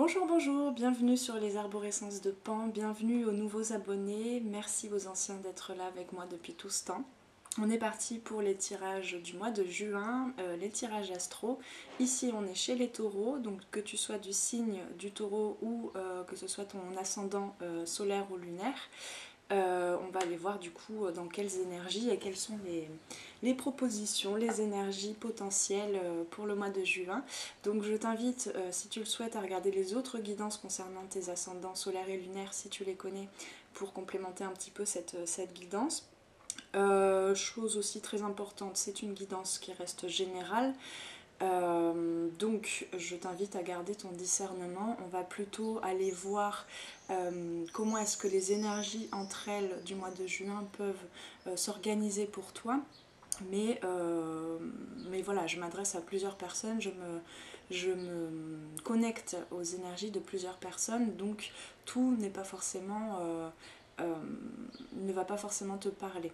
Bonjour, bonjour, bienvenue sur les arborescences de Pan, bienvenue aux nouveaux abonnés, merci aux anciens d'être là avec moi depuis tout ce temps. On est parti pour les tirages du mois de juin, les tirages astro. Ici on est chez les taureaux, donc que tu sois du signe du taureau ou que ce soit ton ascendant solaire ou lunaire. On va aller voir du coup dans quelles énergies et quelles sont les propositions, les énergies potentielles pour le mois de juin. Donc je t'invite, si tu le souhaites, à regarder les autres guidances concernant tes ascendants solaires et lunaires si tu les connais, pour complémenter un petit peu cette guidance. Chose aussi très importante, c'est une guidance qui reste générale. Donc je t'invite à garder ton discernement. On va plutôt aller voir comment est-ce que les énergies entre elles du mois de juin peuvent s'organiser pour toi. Mais voilà, je m'adresse à plusieurs personnes, je me connecte aux énergies de plusieurs personnes, donc tout n'est pas forcément, ne va pas forcément te parler.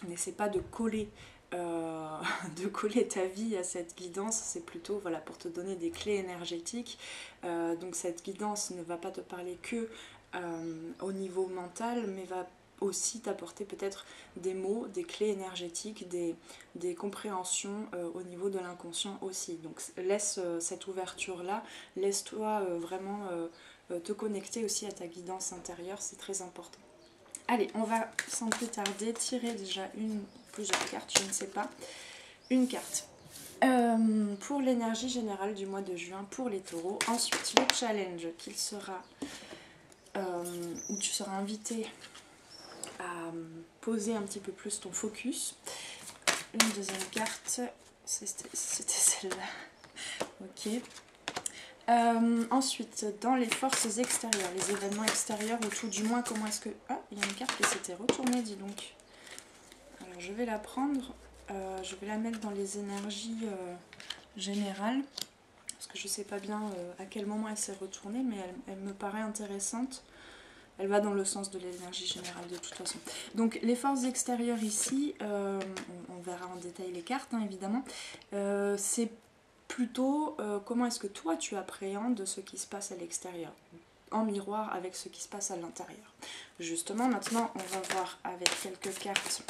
N'essaie pas de coller de coller ta vie à cette guidance, c'est plutôt voilà, pour te donner des clés énergétiques. Donc cette guidance ne va pas te parler que au niveau mental, mais va aussi t'apporter peut-être des mots, des clés énergétiques, des compréhensions au niveau de l'inconscient aussi. Donc laisse cette ouverture-là, laisse-toi vraiment te connecter aussi à ta guidance intérieure, c'est très important. Allez, on va sans plus tarder tirer déjà une ou plusieurs cartes, je ne sais pas. Une carte pour l'énergie générale du mois de juin pour les taureaux. Ensuite, le challenge qu'il sera, où tu seras invité à poser un petit peu plus ton focus. Une deuxième carte, c'était celle-là. Ok. Ensuite, dans les forces extérieures, les événements extérieurs, ou tout du moins comment est-ce que... Ah, il y a une carte qui s'était retournée, dis donc. Alors je vais la prendre, je vais la mettre dans les énergies générales, parce que je ne sais pas bien à quel moment elle s'est retournée, mais elle me paraît intéressante. Elle va dans le sens de l'énergie générale de toute façon. Donc les forces extérieures ici, on verra en détail les cartes hein, évidemment, c'est plutôt comment est-ce que toi tu appréhendes ce qui se passe à l'extérieur, en miroir avec ce qui se passe à l'intérieur. Justement, maintenant on va voir avec quelques cartes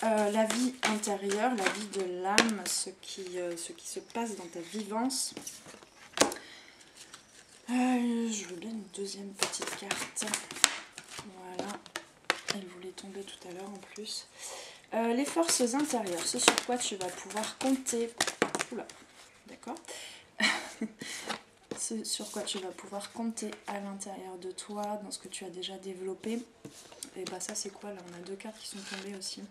la vie intérieure, la vie de l'âme, ce qui se passe dans ta vivance. Je veux bien une deuxième petite carte. Voilà, elle voulait tomber tout à l'heure en plus. Les forces intérieures, ce sur quoi tu vas pouvoir compter. Oula, d'accord. Ce sur quoi tu vas pouvoir compter à l'intérieur de toi, dans ce que tu as déjà développé. Et bah ça c'est quoi là? On a deux cartes qui sont tombées aussi.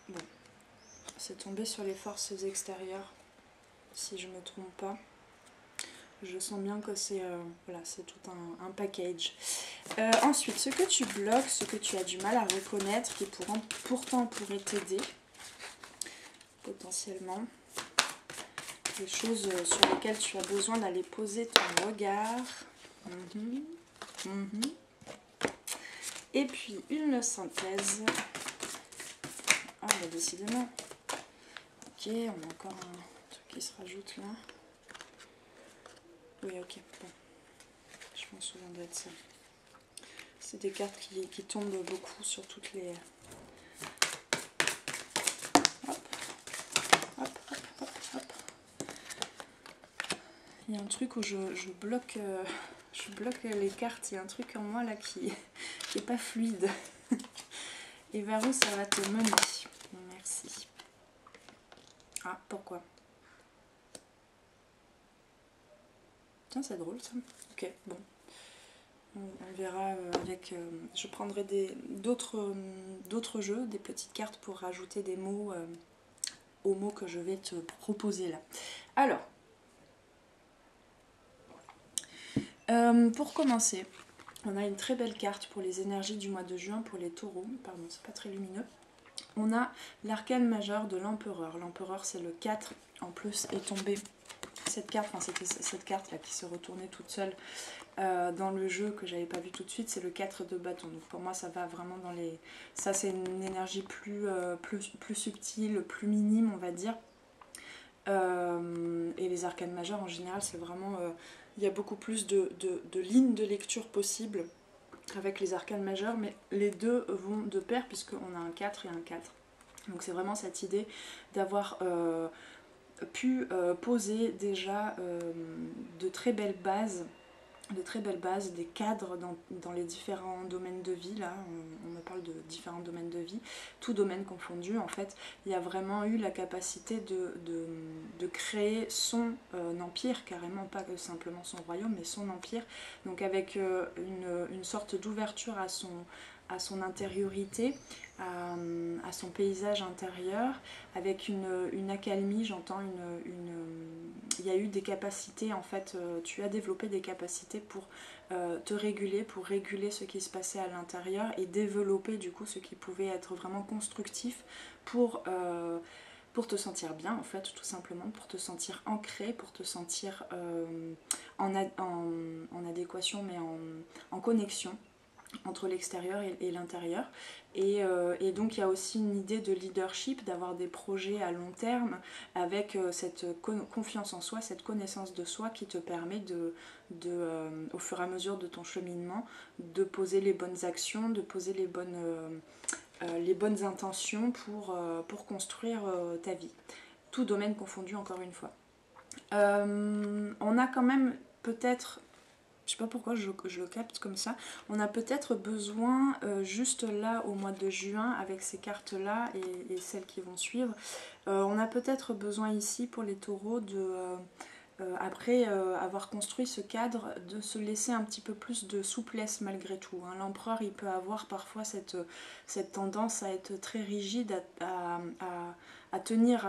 Bon, c'est tombé sur les forces extérieures, si je ne me trompe pas. Je sens bien que c'est voilà, c'est tout un package. Ensuite, ce que tu bloques, ce que tu as du mal à reconnaître, qui pourtant pourrait t'aider, potentiellement. Des choses sur lesquelles tu as besoin d'aller poser ton regard. Et puis, une synthèse. Ah, bah décidément. Ok, on a encore un truc qui se rajoute là. Oui, ok, bon. Je m'en souviendrai de ça. C'est des cartes qui tombent beaucoup sur toutes les... Hop, hop, hop, hop, hop. Il y a un truc où je bloque les cartes. Il y a un truc en moi là qui est pas fluide. Et vers où ça va te mener? Merci. Ah, pourquoi? Tiens, c'est drôle ça. Ok, bon. On verra avec... je prendrai d'autres jeux, des petites cartes pour rajouter des mots aux mots que je vais te proposer là. Alors, pour commencer, on a une très belle carte pour les énergies du mois de juin pour les taureaux. Pardon, c'est pas très lumineux. On a l'arcane majeur de l'empereur. L'empereur, c'est le 4. En plus, est tombée cette carte, enfin c'était cette carte là qui se retournait toute seule dans le jeu que j'avais pas vu tout de suite, c'est le 4 de bâton. Donc pour moi ça va vraiment dans les... Ça c'est une énergie plus subtile, plus minime on va dire. Et les arcanes majeures en général c'est vraiment... il y a beaucoup plus de lignes de lecture possibles avec les arcanes majeures, mais les deux vont de pair puisqu'on a un 4 et un 4. Donc c'est vraiment cette idée d'avoir pu poser déjà de très belles bases, des cadres dans les différents domaines de vie. Là, on me parle de différents domaines de vie, tout domaine confondu. En fait, il y a vraiment eu la capacité de créer son empire, carrément pas que simplement son royaume, mais son empire. Donc avec une sorte d'ouverture à son intériorité, à son paysage intérieur, avec une accalmie, j'entends il y a eu des capacités, en fait, tu as développé des capacités pour te réguler, pour réguler ce qui se passait à l'intérieur et développer du coup ce qui pouvait être vraiment constructif pour te sentir bien, en fait, tout simplement, pour te sentir ancré, pour te sentir en adéquation, mais en connexion entre l'extérieur et l'intérieur. Et donc il y a aussi une idée de leadership, d'avoir des projets à long terme avec cette confiance en soi, cette connaissance de soi qui te permet au fur et à mesure de ton cheminement, de poser les bonnes actions, de poser les bonnes intentions pour construire ta vie. Tout domaine confondu, encore une fois. On a quand même peut-être, je sais pas pourquoi je le capte comme ça, on a peut-être besoin juste là au mois de juin avec ces cartes là et celles qui vont suivre, on a peut-être besoin ici pour les taureaux après avoir construit ce cadre, de se laisser un petit peu plus de souplesse malgré tout. Hein. L'empereur, il peut avoir parfois cette tendance à être très rigide, à tenir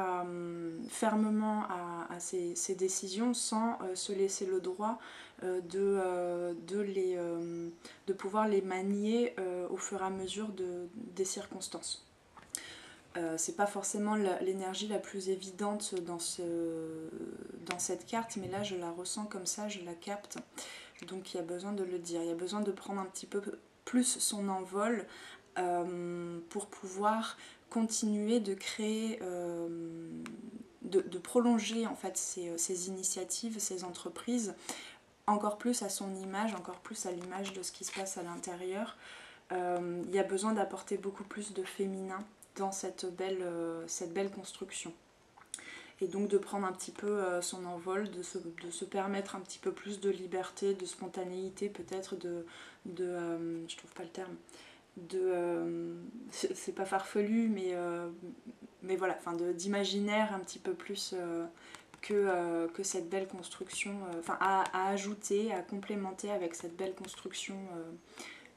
fermement à ses décisions sans se laisser le droit de pouvoir les manier au fur et à mesure des circonstances. C'est pas forcément l'énergie la plus évidente dans cette carte, mais là je la ressens comme ça, je la capte. Donc il y a besoin de le dire, il y a besoin de prendre un petit peu plus son envol pour pouvoir continuer de créer, de prolonger en fait ces initiatives, ces entreprises, encore plus à son image, encore plus à l'image de ce qui se passe à l'intérieur. Il y a besoin d'apporter beaucoup plus de féminin dans cette belle construction. Et donc de prendre un petit peu son envol, de se permettre un petit peu plus de liberté, de spontanéité, peut-être je trouve pas le terme, c'est pas farfelu, mais voilà, enfin d'imaginaire un petit peu plus que cette belle construction, enfin à ajouter, à complémenter avec cette belle construction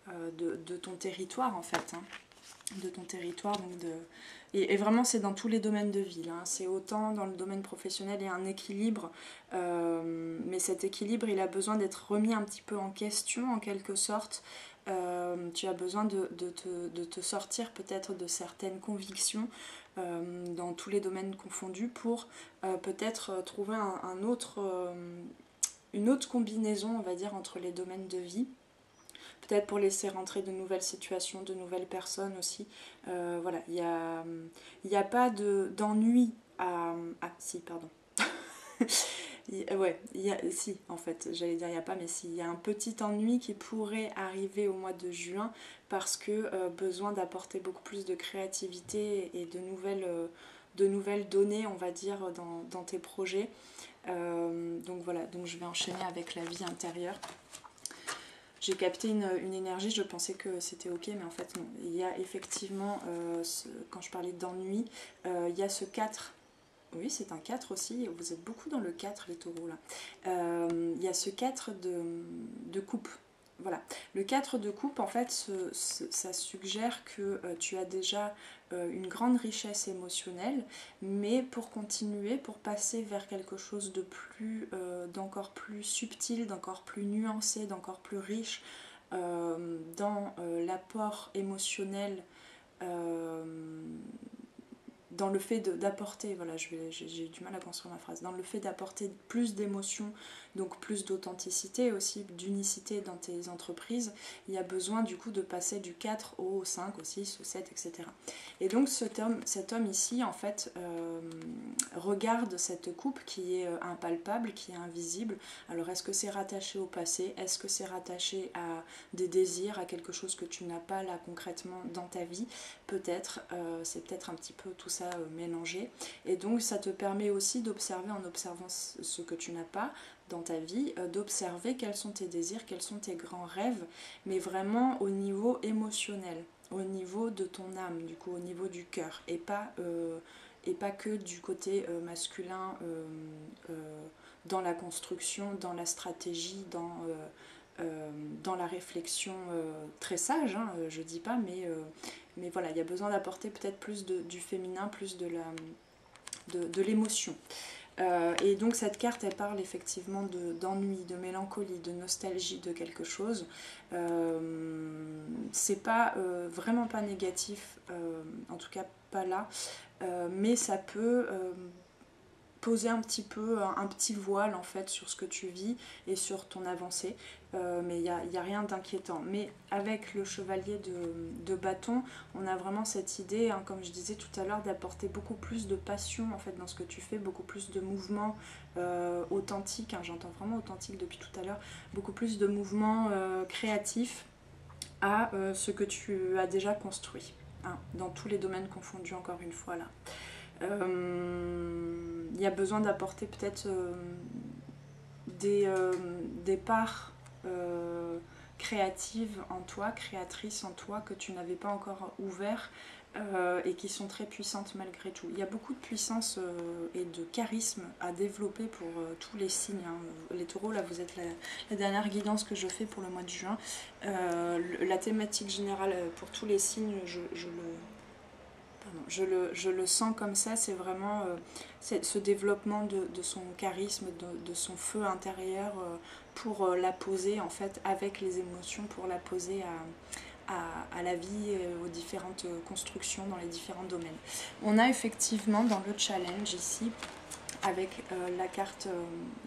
de ton territoire en fait. Hein. De ton territoire. Donc et vraiment, c'est dans tous les domaines de vie. Hein. C'est autant dans le domaine professionnel, il y a un équilibre, mais cet équilibre, il a besoin d'être remis un petit peu en question, en quelque sorte. Tu as besoin de te sortir peut-être de certaines convictions dans tous les domaines confondus pour peut-être trouver une autre combinaison, on va dire, entre les domaines de vie. Peut-être pour laisser rentrer de nouvelles situations, de nouvelles personnes aussi. Voilà, il n'y a pas d'ennui à... Ah, si, pardon. Ouais, si, en fait, j'allais dire il n'y a pas, mais si, il y a un petit ennui qui pourrait arriver au mois de juin parce que besoin d'apporter beaucoup plus de créativité et de nouvelles données, on va dire, dans tes projets. Donc voilà, donc je vais enchaîner avec la vie intérieure. J'ai capté une énergie, je pensais que c'était ok, mais en fait non. Il y a effectivement, quand je parlais d'ennui, il y a ce 4. Oui, c'est un 4 aussi, vous êtes beaucoup dans le 4 les taureaux là. Il y a ce 4 de coupe. Voilà. Le 4 de coupe, en fait, ça suggère que tu as déjà une grande richesse émotionnelle, mais pour continuer, pour passer vers quelque chose d'encore plus subtil, d'encore plus nuancé, d'encore plus riche dans l'apport émotionnel, dans le fait d'apporter, voilà, j'ai du mal à construire ma phrase, dans le fait d'apporter plus d'émotions donc plus d'authenticité aussi, d'unicité dans tes entreprises, il y a besoin du coup de passer du 4 au 5, au 6, au 7, etc. Et donc cet homme ici en fait regarde cette coupe qui est impalpable, qui est invisible. Alors est-ce que c'est rattaché au passé? Est-ce que c'est rattaché à des désirs, à quelque chose que tu n'as pas là concrètement dans ta vie? Peut-être, c'est peut-être un petit peu tout ça mélangé. Et donc ça te permet aussi d'observer, en observant ce que tu n'as pas dans ta vie, d'observer quels sont tes désirs, quels sont tes grands rêves, mais vraiment au niveau émotionnel, au niveau de ton âme, du coup au niveau du cœur, et pas que du côté masculin dans la construction, dans la stratégie, dans la réflexion très sage, hein, je dis pas, mais voilà, il y a besoin d'apporter peut-être plus du féminin, plus de l'émotion. Et donc cette carte, elle parle effectivement d'ennui, de mélancolie, de nostalgie de quelque chose. C'est pas vraiment pas négatif, en tout cas pas là, mais ça peut poser un petit peu un petit voile en fait sur ce que tu vis et sur ton avancée, mais il n'y a rien d'inquiétant. Mais avec le chevalier de bâton, on a vraiment cette idée, hein, comme je disais tout à l'heure, d'apporter beaucoup plus de passion en fait dans ce que tu fais, beaucoup plus de mouvements authentiques, hein, j'entends vraiment authentique depuis tout à l'heure, beaucoup plus de mouvements créatifs à ce que tu as déjà construit, hein, dans tous les domaines confondus encore une fois là. Il y a besoin d'apporter peut-être des parts créatives en toi, créatrices en toi que tu n'avais pas encore ouvert et qui sont très puissantes malgré tout. Il y a beaucoup de puissance et de charisme à développer pour tous les signes, hein. Les taureaux, là vous êtes la dernière guidance que je fais pour le mois de juin. La thématique générale pour tous les signes, je le sens comme ça, c'est vraiment ce développement de son charisme, de son feu intérieur pour la poser en fait avec les émotions, pour la poser à la vie, aux différentes constructions dans les différents domaines. On a effectivement dans le challenge ici, avec la carte,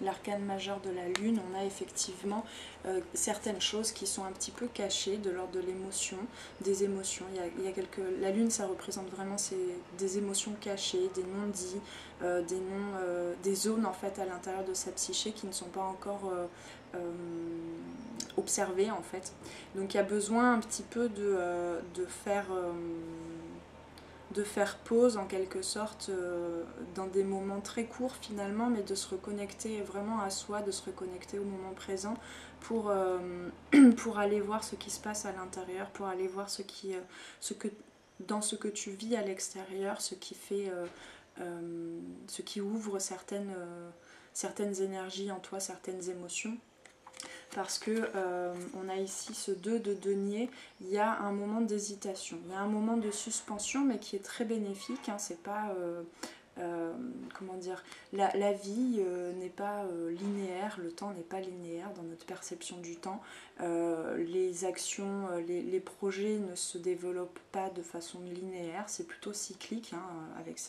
l'arcane majeur de la lune, on a effectivement certaines choses qui sont un petit peu cachées de l'ordre de l'émotion, des émotions. Il y a la lune, ça représente vraiment des émotions cachées, des non-dits, des zones en fait à l'intérieur de sa psyché qui ne sont pas encore observées en fait. Donc il y a besoin un petit peu de faire pause en quelque sorte dans des moments très courts finalement, mais de se reconnecter vraiment à soi, de se reconnecter au moment présent pour aller voir ce qui se passe à l'intérieur, pour aller voir dans ce que tu vis à l'extérieur, ce qui ouvre certaines énergies en toi, certaines émotions. Parce que on a ici ce 2 de denier, il y a un moment d'hésitation, il y a un moment de suspension, mais qui est très bénéfique, hein, c'est pas comment dire, la vie n'est pas linéaire, le temps n'est pas linéaire dans notre perception du temps, les actions, les projets ne se développent pas de façon linéaire, c'est plutôt cyclique, hein, avec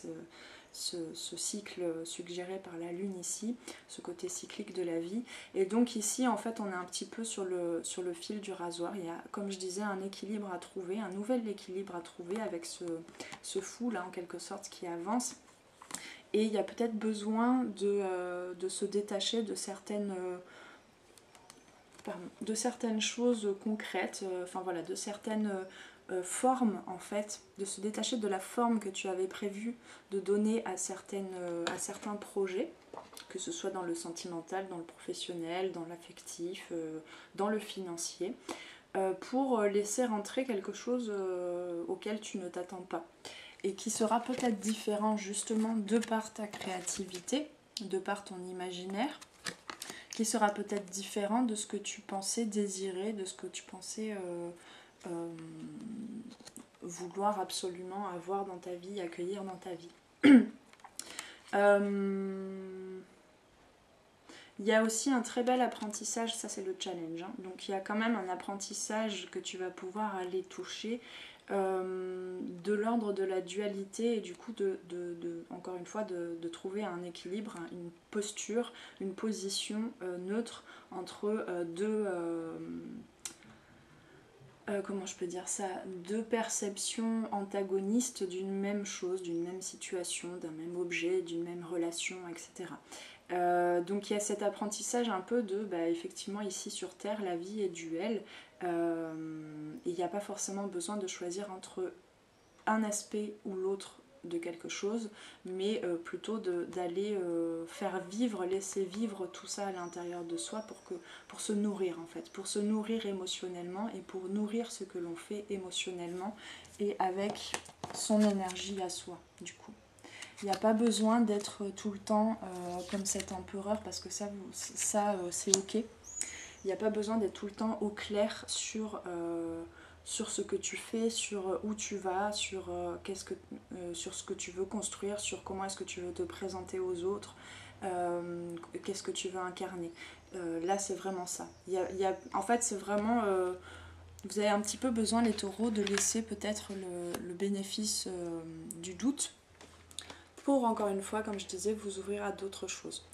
ce cycle suggéré par la lune ici, ce côté cyclique de la vie. Et donc ici en fait on est un petit peu sur le fil du rasoir. Il y a, comme je disais, un équilibre à trouver, un nouvel équilibre à trouver avec ce fou là en quelque sorte qui avance. Et il y a peut-être besoin de se détacher de certaines choses concrètes, enfin voilà, de certaines formes en fait, de se détacher de la forme que tu avais prévu de donner à certains projets, que ce soit dans le sentimental, dans le professionnel, dans l'affectif, dans le financier, pour laisser rentrer quelque chose auquel tu ne t'attends pas et qui sera peut-être différent justement de par ta créativité, de par ton imaginaire, qui sera peut-être différent de ce que tu pensais désirer, de ce que tu pensais vouloir absolument avoir dans ta vie, accueillir dans ta vie. Il y a aussi un très bel apprentissage, ça c'est le challenge, hein. Donc il y a quand même un apprentissage que tu vas pouvoir aller toucher de l'ordre de la dualité et du coup encore une fois de trouver un équilibre, une posture, une position neutre entre comment je peux dire ça, deux perceptions antagonistes d'une même chose, d'une même situation, d'un même objet, d'une même relation, etc. Donc il y a cet apprentissage un peu de, effectivement ici sur Terre, la vie est duel. Il n'y a pas forcément besoin de choisir entre un aspect ou l'autre de quelque chose, mais plutôt d'aller faire vivre, laisser vivre tout ça à l'intérieur de soi pour se nourrir en fait, pour se nourrir émotionnellement et pour nourrir ce que l'on fait émotionnellement et avec son énergie à soi du coup. Il n'y a pas besoin d'être tout le temps comme cet empereur parce que ça c'est ok. Il n'y a pas besoin d'être tout le temps au clair sur ce que tu fais, sur où tu vas, sur ce que tu veux construire, sur comment est-ce que tu veux te présenter aux autres, qu'est-ce que tu veux incarner. Là, c'est vraiment ça. En fait, c'est vraiment... vous avez un petit peu besoin, les taureaux, de laisser peut-être le bénéfice du doute pour, encore une fois, comme je disais, vous ouvrir à d'autres choses.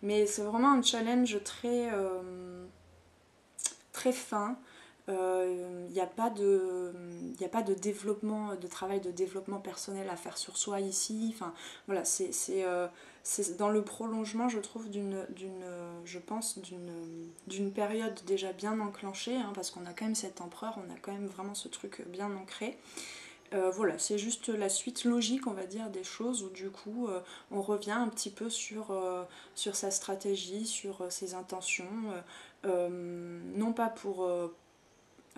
Mais c'est vraiment un challenge très fin. Il n'y a pas de développement, de travail de développement personnel à faire sur soi ici. Enfin, voilà, c'est dans le prolongement, je trouve, je pense, d'une période déjà bien enclenchée, hein, parce qu'on a quand même cet empereur, on a quand même vraiment ce truc bien ancré. Voilà, c'est juste la suite logique, on va dire, des choses où du coup on revient un petit peu sur sa stratégie, sur ses intentions. Non pas pour...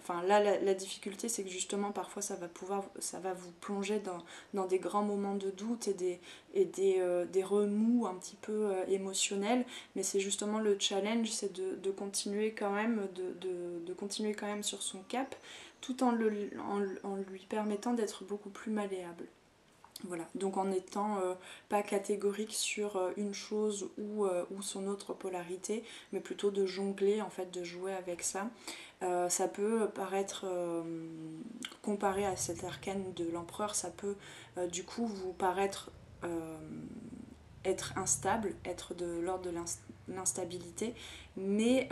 Enfin là, la difficulté, c'est que justement parfois ça va vous plonger dans des grands moments de doute des remous un petit peu émotionnels, mais c'est justement le challenge, c'est de continuer quand même, de continuer quand même sur son cap, tout en lui permettant d'être beaucoup plus malléable. Voilà, donc en n'étant pas catégorique sur une chose ou son autre polarité, mais plutôt de jongler, en fait, de jouer avec ça. Ça peut paraître, comparé à cet arcane de l'empereur, ça peut du coup vous paraître être instable, être de l'ordre de l'instabilité, mais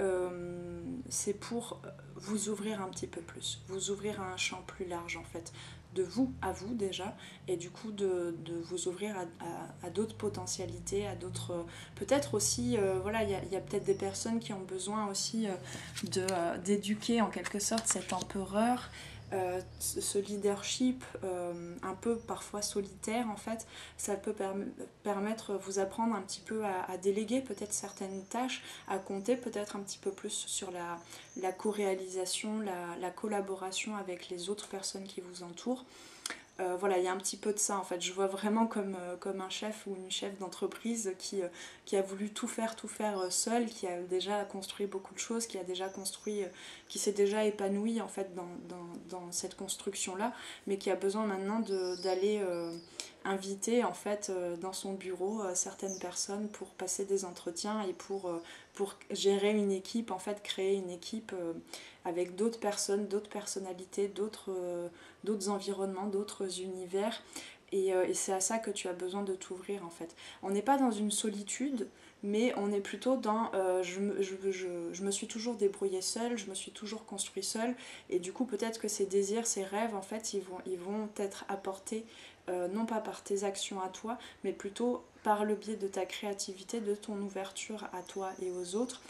c'est pour vous ouvrir un petit peu plus, vous ouvrir à un champ plus large en fait, de vous à vous déjà, et du coup de vous ouvrir à d'autres potentialités, à d'autres... peut-être aussi, voilà, il y a peut-être des personnes qui ont besoin aussi d'éduquer en quelque sorte cet empereur, ce leadership un peu parfois solitaire en fait, ça peut permettre, vous apprendre un petit peu à déléguer peut-être certaines tâches, à compter peut-être un petit peu plus sur la co-réalisation, la collaboration avec les autres personnes qui vous entourent. Voilà, il y a un petit peu de ça en fait. Je vois vraiment comme un chef ou une chef d'entreprise qui a voulu tout faire seul, qui a déjà construit beaucoup de choses, qui a déjà construit, qui s'est déjà épanoui en fait dans cette construction-là, mais qui a besoin maintenant d'aller inviter en fait dans son bureau certaines personnes pour passer des entretiens et pour gérer une équipe, en fait créer une équipe avec d'autres personnes, d'autres personnalités, d'autres environnements, d'autres univers. Et c'est à ça que tu as besoin de t'ouvrir en fait. On n'est pas dans une solitude, mais on est plutôt dans je me suis toujours débrouillée seule, je me suis toujours construit seule, et du coup peut-être que ces désirs, ces rêves en fait ils vont être apportés non pas par tes actions à toi, mais plutôt par le biais de ta créativité, de ton ouverture à toi et aux autres.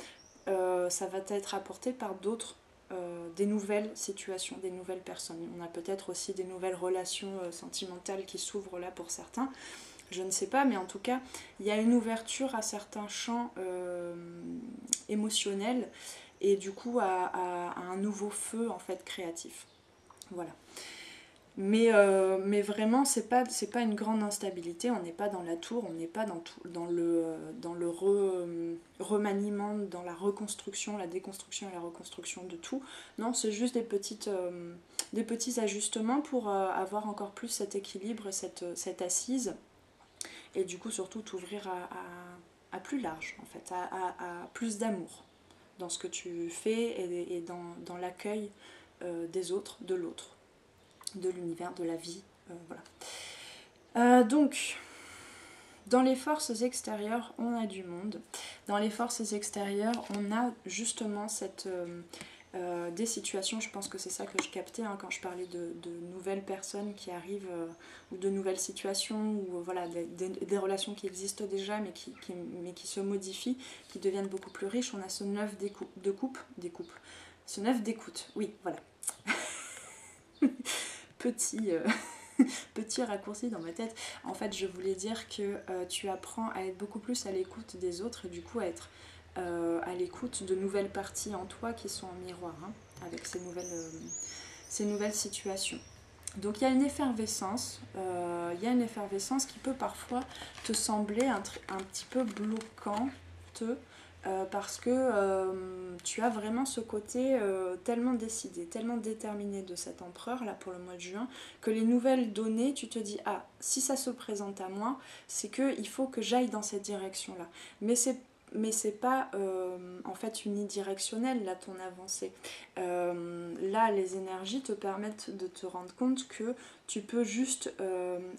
Ça va être apporté par d'autres, des nouvelles situations, des nouvelles personnes. On a peut-être aussi des nouvelles relations sentimentales qui s'ouvrent là pour certains. Je ne sais pas, mais en tout cas, il y a une ouverture à certains champs émotionnels et du coup à un nouveau feu en fait créatif. Voilà. Mais vraiment, c'est pas une grande instabilité, on n'est pas dans la tour, on n'est pas dans le remaniement, dans la reconstruction, la déconstruction et la reconstruction de tout. Non, c'est juste des petits ajustements pour avoir encore plus cet équilibre, cette assise, et du coup surtout t'ouvrir à plus large, en fait, à plus d'amour dans ce que tu fais et dans l'accueil des autres, de l'autre. de l'univers, de la vie, donc, dans les forces extérieures, on a du monde. Dans les forces extérieures, on a justement des situations, je pense que c'est ça que je captais quand je parlais de nouvelles personnes qui arrivent, ou de nouvelles situations, ou voilà, des relations qui existent déjà mais qui se modifient, qui deviennent beaucoup plus riches. On a ce 9 ce 9 d'écoute, oui, voilà. Petit raccourci dans ma tête. En fait, je voulais dire que tu apprends à être beaucoup plus à l'écoute des autres et du coup à être à l'écoute de nouvelles parties en toi qui sont en miroir avec ces nouvelles situations. Donc il y a une effervescence, qui peut parfois te sembler un petit peu bloquante, parce que tu as vraiment ce côté tellement décidé, tellement déterminé de cet empereur là pour le mois de juin, que les nouvelles données, tu te dis ah, si ça se présente à moi, c'est qu'il faut que j'aille dans cette direction là. Mais c'est pas en fait unidirectionnel là ton avancée. Là les énergies te permettent de te rendre compte que tu peux juste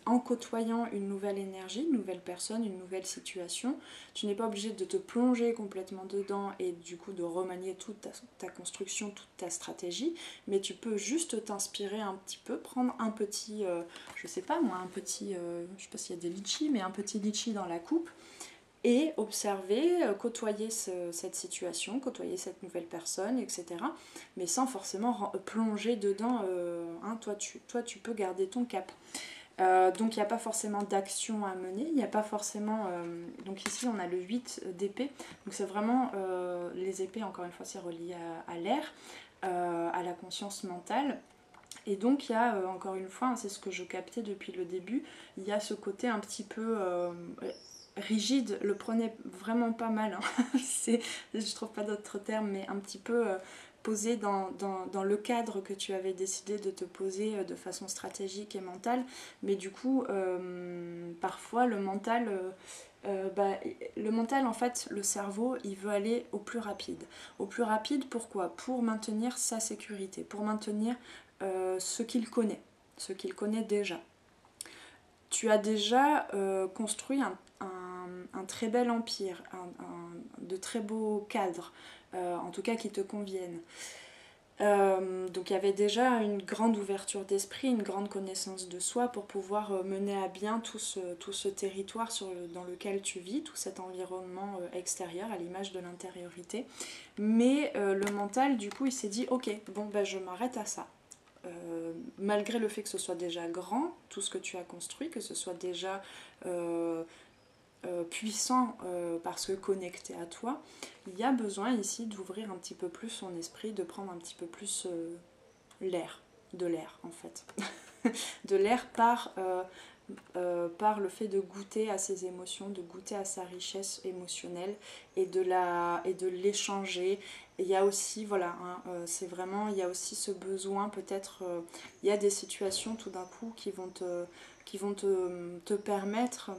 en côtoyant une nouvelle énergie, une nouvelle personne, une nouvelle situation, tu n'es pas obligé de te plonger complètement dedans et du coup de remanier toute ta construction, toute ta stratégie, mais tu peux juste t'inspirer un petit peu, prendre un petit, je sais pas moi, je sais pas s'il y a des litchis, mais un petit litchi dans la coupe, et observer, côtoyer cette situation, côtoyer cette nouvelle personne, etc. Mais sans forcément plonger dedans, toi tu peux garder ton cap. Donc il n'y a pas forcément d'action à mener, il n'y a pas forcément... donc ici on a le 8 d'épée, donc c'est vraiment les épées, encore une fois c'est relié à l'air, à la conscience mentale. Et donc il y a encore une fois, c'est ce que je captais depuis le début, il y a ce côté un petit peu rigide, le prenez vraiment pas mal, je trouve pas d'autres termes, mais un petit peu posé dans le cadre que tu avais décidé de te poser de façon stratégique et mentale. Mais du coup, parfois le mental, en fait, le cerveau, il veut aller au plus rapide. Au plus rapide, pourquoi? Pour maintenir sa sécurité, pour maintenir ce qu'il connaît déjà. Tu as déjà construit un très bel empire, de très beaux cadres, en tout cas qui te conviennent. Donc il y avait déjà une grande ouverture d'esprit, une grande connaissance de soi pour pouvoir mener à bien tout ce territoire dans lequel tu vis, tout cet environnement extérieur à l'image de l'intériorité. Mais le mental, du coup, il s'est dit ok, bon, ben, je m'arrête à ça. Malgré le fait que ce soit déjà grand, tout ce que tu as construit, que ce soit déjà puissant parce que connecté à toi, il y a besoin ici d'ouvrir un petit peu plus son esprit, de prendre un petit peu plus de l'air en fait. De l'air par le fait de goûter à ses émotions, de goûter à sa richesse émotionnelle et de l'échanger. Il y a aussi, voilà, c'est vraiment, il y a aussi ce besoin peut-être, il y a des situations tout d'un coup qui vont te permettre,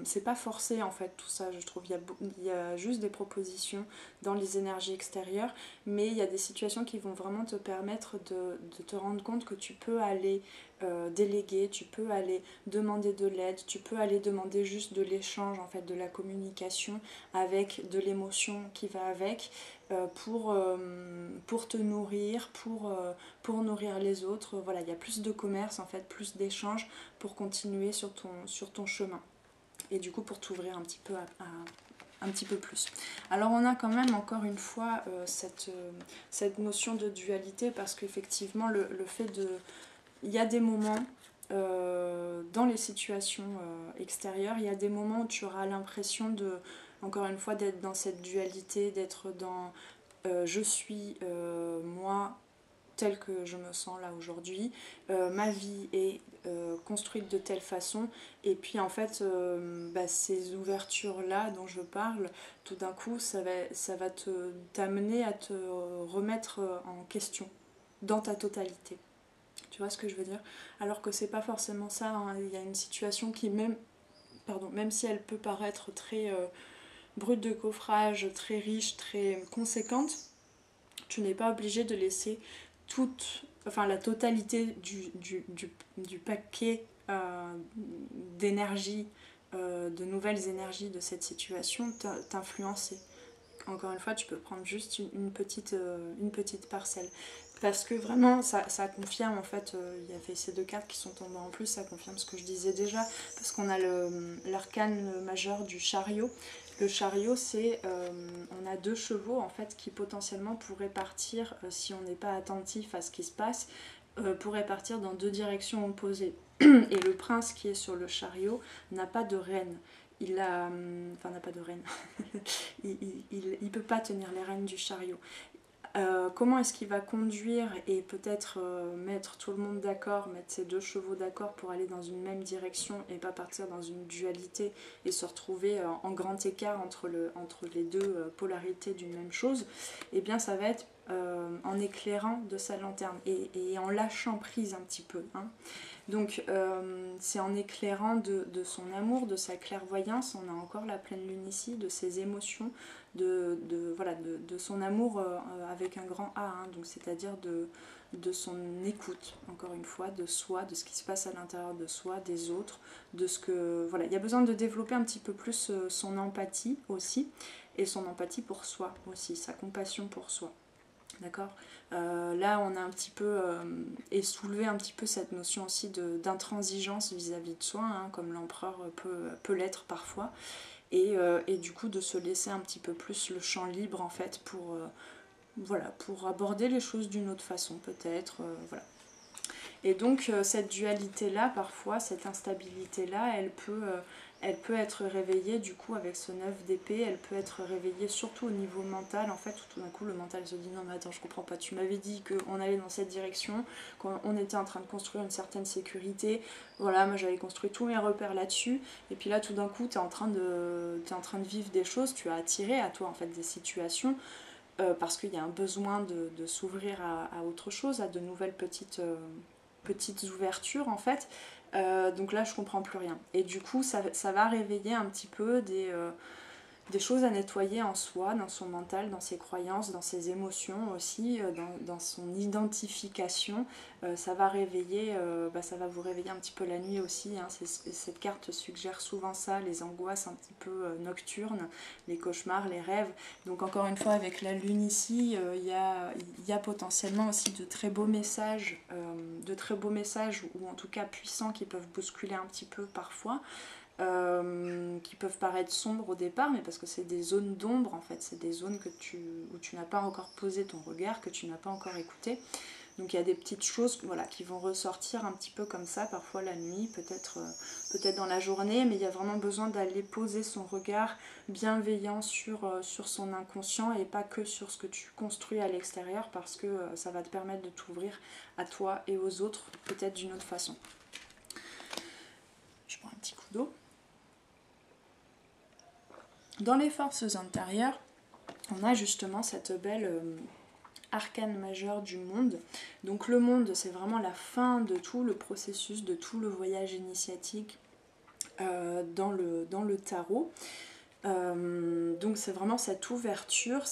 c'est pas forcé en fait tout ça, je trouve. Il y a juste des propositions dans les énergies extérieures, mais il y a des situations qui vont vraiment te permettre de te rendre compte que tu peux aller déléguer, tu peux aller demander de l'aide, tu peux aller demander juste de l'échange, en fait, de la communication avec de l'émotion qui va avec, pour te nourrir, pour nourrir les autres. Voilà, il y a plus de commerce en fait, plus d'échanges pour continuer sur ton chemin. Et du coup pour t'ouvrir un petit peu un petit peu plus. Alors on a quand même encore une fois cette notion de dualité, parce qu'effectivement le fait de... Il y a des moments dans les situations extérieures, il y a des moments où tu auras l'impression de, encore une fois, d'être dans cette dualité, d'être dans je suis moi tel que je me sens là aujourd'hui, ma vie est construite de telle façon, et puis en fait ces ouvertures là dont je parle, tout d'un coup ça va t'amener à te remettre en question dans ta totalité. Tu vois ce que je veux dire? Alors que c'est pas forcément ça, hein. Il y a une situation qui même si elle peut paraître très brute de coffrage, très riche, très conséquente, tu n'es pas obligé de laisser toute enfin la totalité du paquet d'énergie, de nouvelles énergies de cette situation t'influencer. Encore une fois, tu peux prendre juste une petite parcelle. Parce que vraiment, ça confirme, en fait, il y avait ces deux cartes qui sont tombées en plus, ça confirme ce que je disais déjà, parce qu'on a l'arcane majeur du chariot. Le chariot, c'est, on a 2 chevaux, en fait, qui potentiellement pourraient partir, si on n'est pas attentif à ce qui se passe, pourraient partir dans 2 directions opposées. Et le prince qui est sur le chariot n'a pas de reine. Il a... Enfin, n'a pas de reine. il peut pas tenir les rênes du chariot. Comment est-ce qu'il va conduire et peut-être mettre tout le monde d'accord, mettre ces 2 chevaux d'accord pour aller dans une même direction et pas partir dans une dualité et se retrouver en grand écart entre les 2 polarités d'une même chose, et bien ça va être en éclairant de sa lanterne et en lâchant prise un petit peu, hein. Donc c'est en éclairant de son amour, de sa clairvoyance, on a encore la pleine lune ici, de ses émotions, voilà, de son amour avec un grand A, hein, donc c'est-à-dire de son écoute, encore une fois, de soi, de ce qui se passe à l'intérieur de soi, des autres, de ce que... Voilà, il y a besoin de développer un petit peu plus son empathie aussi, et son empathie pour soi aussi, sa compassion pour soi. D'accord, là on a un petit peu et soulevé un petit peu cette notion aussi d'intransigeance vis-à-vis de soi, hein, comme l'empereur peut l'être parfois, et du coup de se laisser un petit peu plus le champ libre en fait pour, voilà, pour aborder les choses d'une autre façon peut-être, voilà. Et donc cette dualité-là, parfois, cette instabilité-là, elle peut être réveillée du coup avec ce 9 d'épée, elle peut être réveillée surtout au niveau mental, en fait, où tout d'un coup le mental se dit non mais attends, je comprends pas, tu m'avais dit qu'on allait dans cette direction, qu'on était en train de construire une certaine sécurité, voilà, moi j'avais construit tous mes repères là-dessus, et puis là tout d'un coup t'es en train de vivre des choses, tu as attiré à toi en fait des situations, parce qu'il y a un besoin de s'ouvrir à autre chose, à de nouvelles petites ouvertures en fait. Donc là je comprends plus rien. Et du coup ça va réveiller un petit peu des choses à nettoyer en soi, dans son mental, dans ses croyances, dans ses émotions aussi, dans son identification. Ça va réveiller, ça va vous réveiller un petit peu la nuit aussi, hein. Cette carte suggère souvent ça, les angoisses un petit peu nocturnes, les cauchemars, les rêves. Donc encore une fois avec la lune ici, il y a potentiellement aussi de très beaux messages, ou en tout cas puissants, qui peuvent bousculer un petit peu parfois. Qui peuvent paraître sombres au départ, mais parce que c'est des zones d'ombre en fait, c'est des zones où tu n'as pas encore posé ton regard, que tu n'as pas encore écouté. Donc il y a des petites choses, voilà, qui vont ressortir un petit peu comme ça, parfois la nuit, peut-être dans la journée, mais il y a vraiment besoin d'aller poser son regard bienveillant sur son inconscient et pas que sur ce que tu construis à l'extérieur, parce que ça va te permettre de t'ouvrir à toi et aux autres, peut-être d'une autre façon. Je prends un petit coup d'eau. Dans les forces intérieures, on a justement cette belle arcane majeure du monde. Donc le monde, c'est vraiment la fin de tout le processus, de tout le voyage initiatique dans le tarot. Donc c'est vraiment cette ouverture,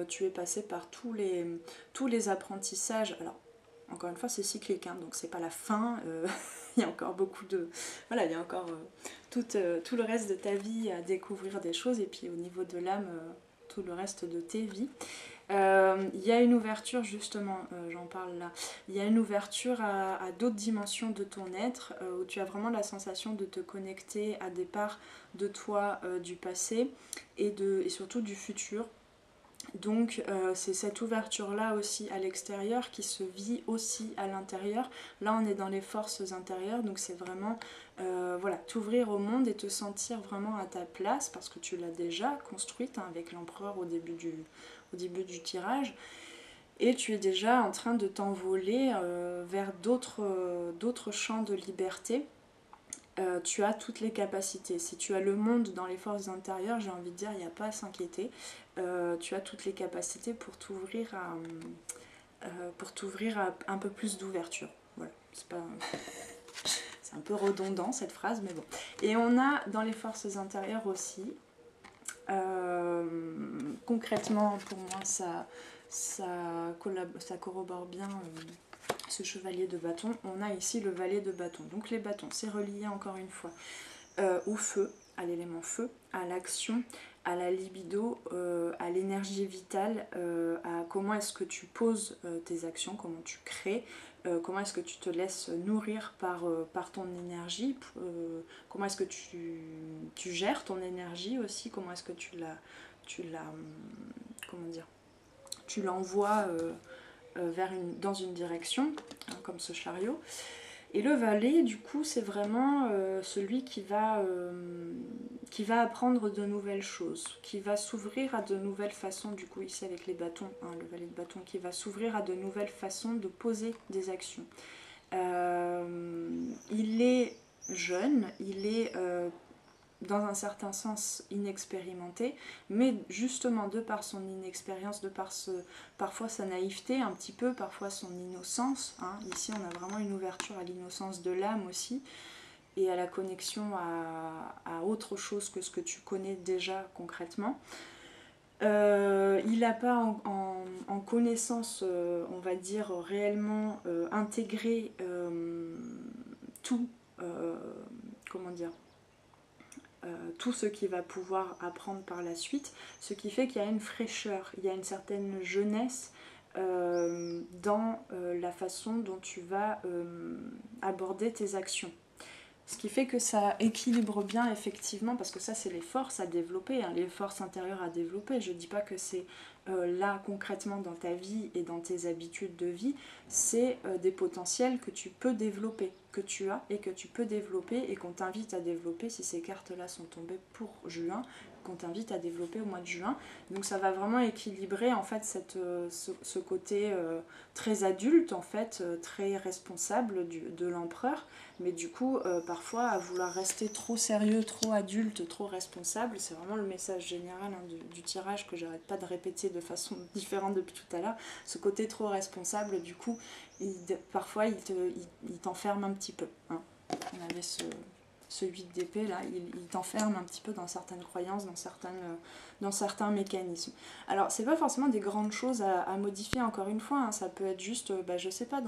tu es passé par tous les apprentissages. Alors encore une fois c'est cyclique, hein, donc c'est pas la fin, il y a encore beaucoup de... Voilà, il y a encore tout le reste de ta vie à découvrir des choses, et puis au niveau de l'âme, tout le reste de tes vies. Il y a une ouverture, justement, j'en parle là, il y a une ouverture à d'autres dimensions de ton être, où tu as vraiment la sensation de te connecter à des parts de toi du passé et surtout du futur. Donc c'est cette ouverture-là aussi à l'extérieur qui se vit aussi à l'intérieur. Là on est dans les forces intérieures, donc c'est vraiment voilà, t'ouvrir au monde et te sentir vraiment à ta place, parce que tu l'as déjà construite, hein, avec l'empereur au début du tirage. Et tu es déjà en train de t'envoler vers d'autres champs de liberté. Tu as toutes les capacités. Si tu as le monde dans les forces intérieures, j'ai envie de dire, il n'y a pas à s'inquiéter. Tu as toutes les capacités pour t'ouvrir à un peu plus d'ouverture. Voilà, c'est un peu redondant cette phrase, mais bon. Et on a dans les forces intérieures aussi, concrètement pour moi ça corrobore bien ce chevalier de bâton, on a ici le valet de bâton. Donc les bâtons, c'est relié encore une fois au feu, à l'élément feu, à l'action, à la libido, à l'énergie vitale, à comment est-ce que tu poses tes actions, comment tu crées, comment est-ce que tu te laisses nourrir par ton énergie, comment est-ce que tu gères ton énergie aussi, comment est-ce que comment dire, tu l'envoies dans une direction, hein, comme ce chariot. Et le valet, du coup, c'est vraiment celui qui va apprendre de nouvelles choses, qui va s'ouvrir à de nouvelles façons, du coup, ici avec les bâtons, hein, le valet de bâton, qui va s'ouvrir à de nouvelles façons de poser des actions. Il est jeune, il est dans un certain sens inexpérimenté, mais justement de par son inexpérience, parfois sa naïveté un petit peu, parfois son innocence, hein. Ici on a vraiment une ouverture à l'innocence de l'âme aussi, et à la connexion à autre chose que ce que tu connais déjà concrètement. Il n'a pas en connaissance, on va dire, réellement intégré tout, comment dire, tout ce qu'il va pouvoir apprendre par la suite, ce qui fait qu'il y a une fraîcheur, il y a une certaine jeunesse dans la façon dont tu vas aborder tes actions. Ce qui fait que ça équilibre bien effectivement, parce que ça c'est les forces à développer, hein, les forces intérieures à développer. Je ne dis pas que c'est là concrètement dans ta vie et dans tes habitudes de vie, c'est des potentiels que tu peux développer, que tu as et que tu peux développer et qu'on t'invite à développer si ces cartes-là sont tombées pour juin, qu'on t'invite à développer au mois de juin. Donc ça va vraiment équilibrer en fait ce côté très adulte, en fait, très responsable de l'empereur, mais du coup parfois à vouloir rester trop sérieux, trop adulte, trop responsable. C'est vraiment le message général, hein, du tirage que j'arrête pas de répéter de façon différente depuis tout à l'heure. Ce côté trop responsable, du coup, parfois il t'enferme un petit peu, hein. On avait ce 8 d'épée là, il t'enferme un petit peu dans certaines croyances, dans certains mécanismes. Alors c'est pas forcément des grandes choses à modifier, encore une fois, hein. Ça peut être juste, je sais pas,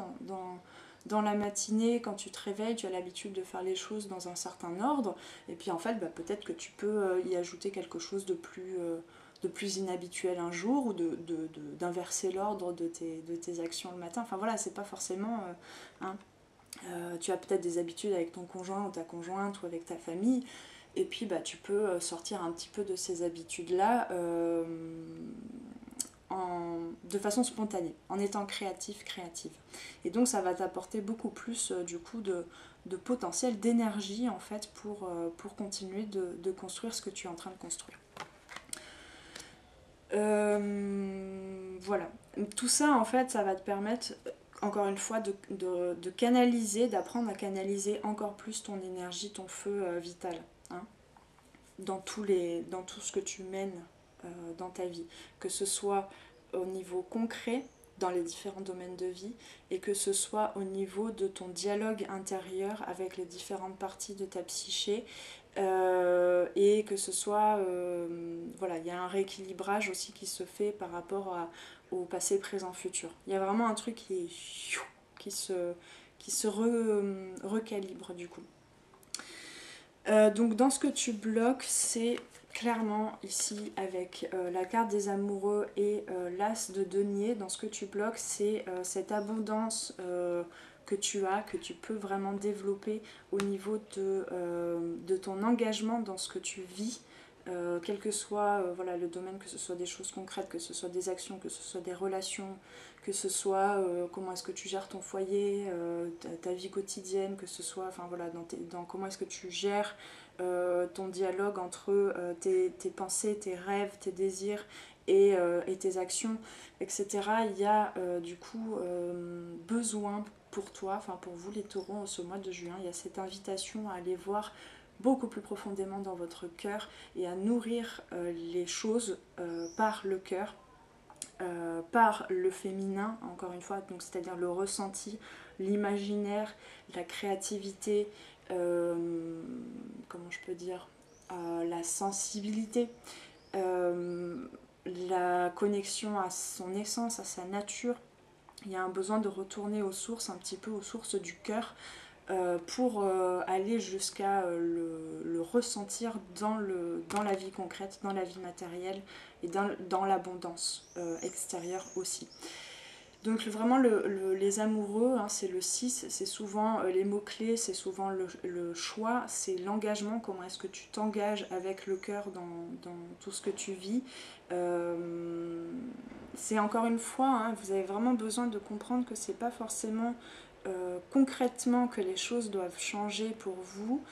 dans la matinée, quand tu te réveilles, tu as l'habitude de faire les choses dans un certain ordre, et puis en fait peut-être que tu peux y ajouter quelque chose de plus inhabituel un jour, ou d'inverser l'ordre de tes actions le matin. Enfin voilà, c'est pas forcément... hein, tu as peut-être des habitudes avec ton conjoint ou ta conjointe ou avec ta famille, et puis tu peux sortir un petit peu de ces habitudes-là de façon spontanée, en étant créative. Et donc ça va t'apporter beaucoup plus du coup de potentiel, d'énergie en fait pour continuer de construire ce que tu es en train de construire. Voilà. Tout ça en fait, ça va te permettre encore une fois de canaliser, d'apprendre à canaliser encore plus ton énergie, ton feu vital, hein, dans tout ce que tu mènes dans ta vie, que ce soit au niveau concret dans les différents domaines de vie, et que ce soit au niveau de ton dialogue intérieur avec les différentes parties de ta psyché, et que ce soit voilà, il y a un rééquilibrage aussi qui se fait par rapport au passé, présent, futur. Il y a vraiment un truc qui se recalibre du coup. Donc dans ce que tu bloques, c'est clairement ici avec la carte des amoureux et l'as de denier. Dans ce que tu bloques, c'est cette abondance que tu peux vraiment développer au niveau de ton engagement dans ce que tu vis. Quel que soit voilà, le domaine, que ce soit des choses concrètes, que ce soit des actions, que ce soit des relations, que ce soit comment est-ce que tu gères ton foyer, ta vie quotidienne, que ce soit enfin, voilà, dans comment est-ce que tu gères ton dialogue entre tes pensées, tes rêves, tes désirs et tes actions, etc. Il y a du coup besoin pour toi, enfin pour vous les taureaux, ce mois de juin, il y a cette invitation à aller voir beaucoup plus profondément dans votre cœur et à nourrir les choses par le cœur, par le féminin, encore une fois, donc c'est-à-dire le ressenti, l'imaginaire, la créativité, comment je peux dire, la sensibilité, la connexion à son essence, à sa nature. Il y a un besoin de retourner aux sources, un petit peu aux sources du cœur, pour aller jusqu'à le ressentir dans la vie concrète, dans la vie matérielle et dans l'abondance extérieure aussi. Donc vraiment les amoureux, hein, c'est le 6, c'est souvent les mots-clés, c'est souvent le choix, c'est l'engagement, comment est-ce que tu t'engages avec le cœur dans tout ce que tu vis. C'est encore une fois, hein, vous avez vraiment besoin de comprendre que c'est pas forcément concrètement que les choses doivent changer pour vous,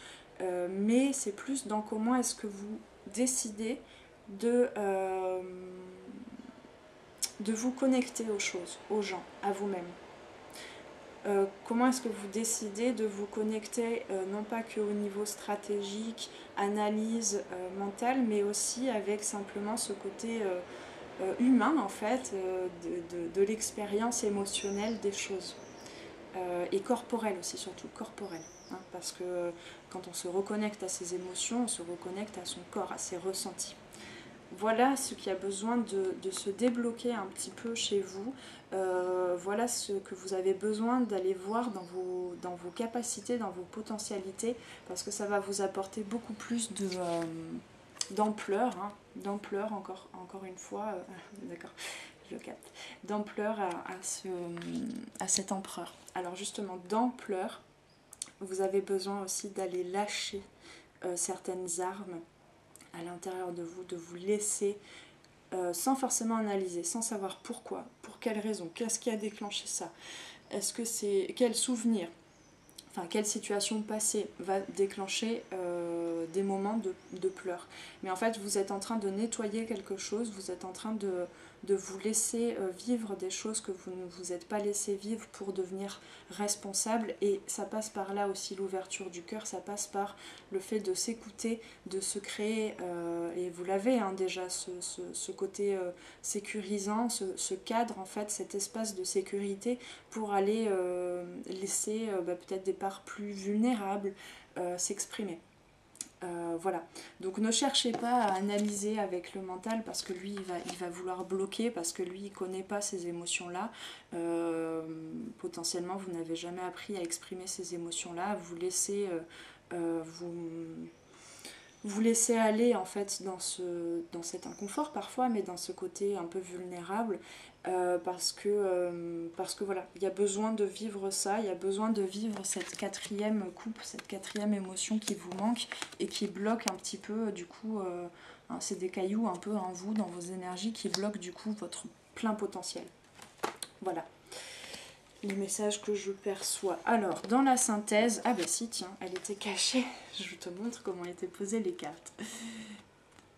mais c'est plus dans comment est-ce que vous décidez de vous connecter aux choses, aux gens, à vous-même. Comment est-ce que vous décidez de vous connecter, non pas qu'au niveau stratégique, analyse mentale, mais aussi avec simplement ce côté humain en fait, de l'expérience émotionnelle des choses. Et corporelle aussi, surtout corporelle. Hein, parce que quand on se reconnecte à ses émotions, on se reconnecte à son corps, à ses ressentis. Voilà ce qui a besoin de se débloquer un petit peu chez vous. Voilà ce que vous avez besoin d'aller voir dans vos capacités, dans vos potentialités, parce que ça va vous apporter beaucoup plus d'ampleur, hein, d'ampleur encore une fois, d'accord, je capte, d'ampleur à cet empereur. Alors justement, d'ampleur, vous avez besoin aussi d'aller lâcher certaines armes à l'intérieur de vous laisser, sans forcément analyser, sans savoir pourquoi, pour quelle raison, qu'est-ce qui a déclenché ça, est-ce que c'est, quel souvenir, enfin quelle situation passée va déclencher des moments de pleurs. Mais en fait vous êtes en train de nettoyer quelque chose, vous êtes en train de vous laisser vivre des choses que vous ne vous êtes pas laissé vivre pour devenir responsable, et ça passe par là aussi l'ouverture du cœur, ça passe par le fait de s'écouter, de se créer, et vous l'avez hein, déjà, ce côté sécurisant, ce cadre en fait, cet espace de sécurité pour aller laisser peut-être des parts plus vulnérables s'exprimer. Voilà, donc ne cherchez pas à analyser avec le mental, parce que lui il va vouloir bloquer, parce que lui il ne connaît pas ces émotions là. Potentiellement vous n'avez jamais appris à exprimer ces émotions là, vous laissez vous laissez aller en fait dans cet inconfort parfois, mais dans ce côté un peu vulnérable, parce que voilà, il y a besoin de vivre ça, il y a besoin de vivre cette quatrième coupe, cette quatrième émotion qui vous manque et qui bloque un petit peu du coup, hein, c'est des cailloux un peu en vous, dans vos énergies, qui bloquent du coup votre plein potentiel. Voilà les messages que je perçois. Alors, dans la synthèse, ah bah si, tiens, elle était cachée. Je te montre comment étaient posées les cartes.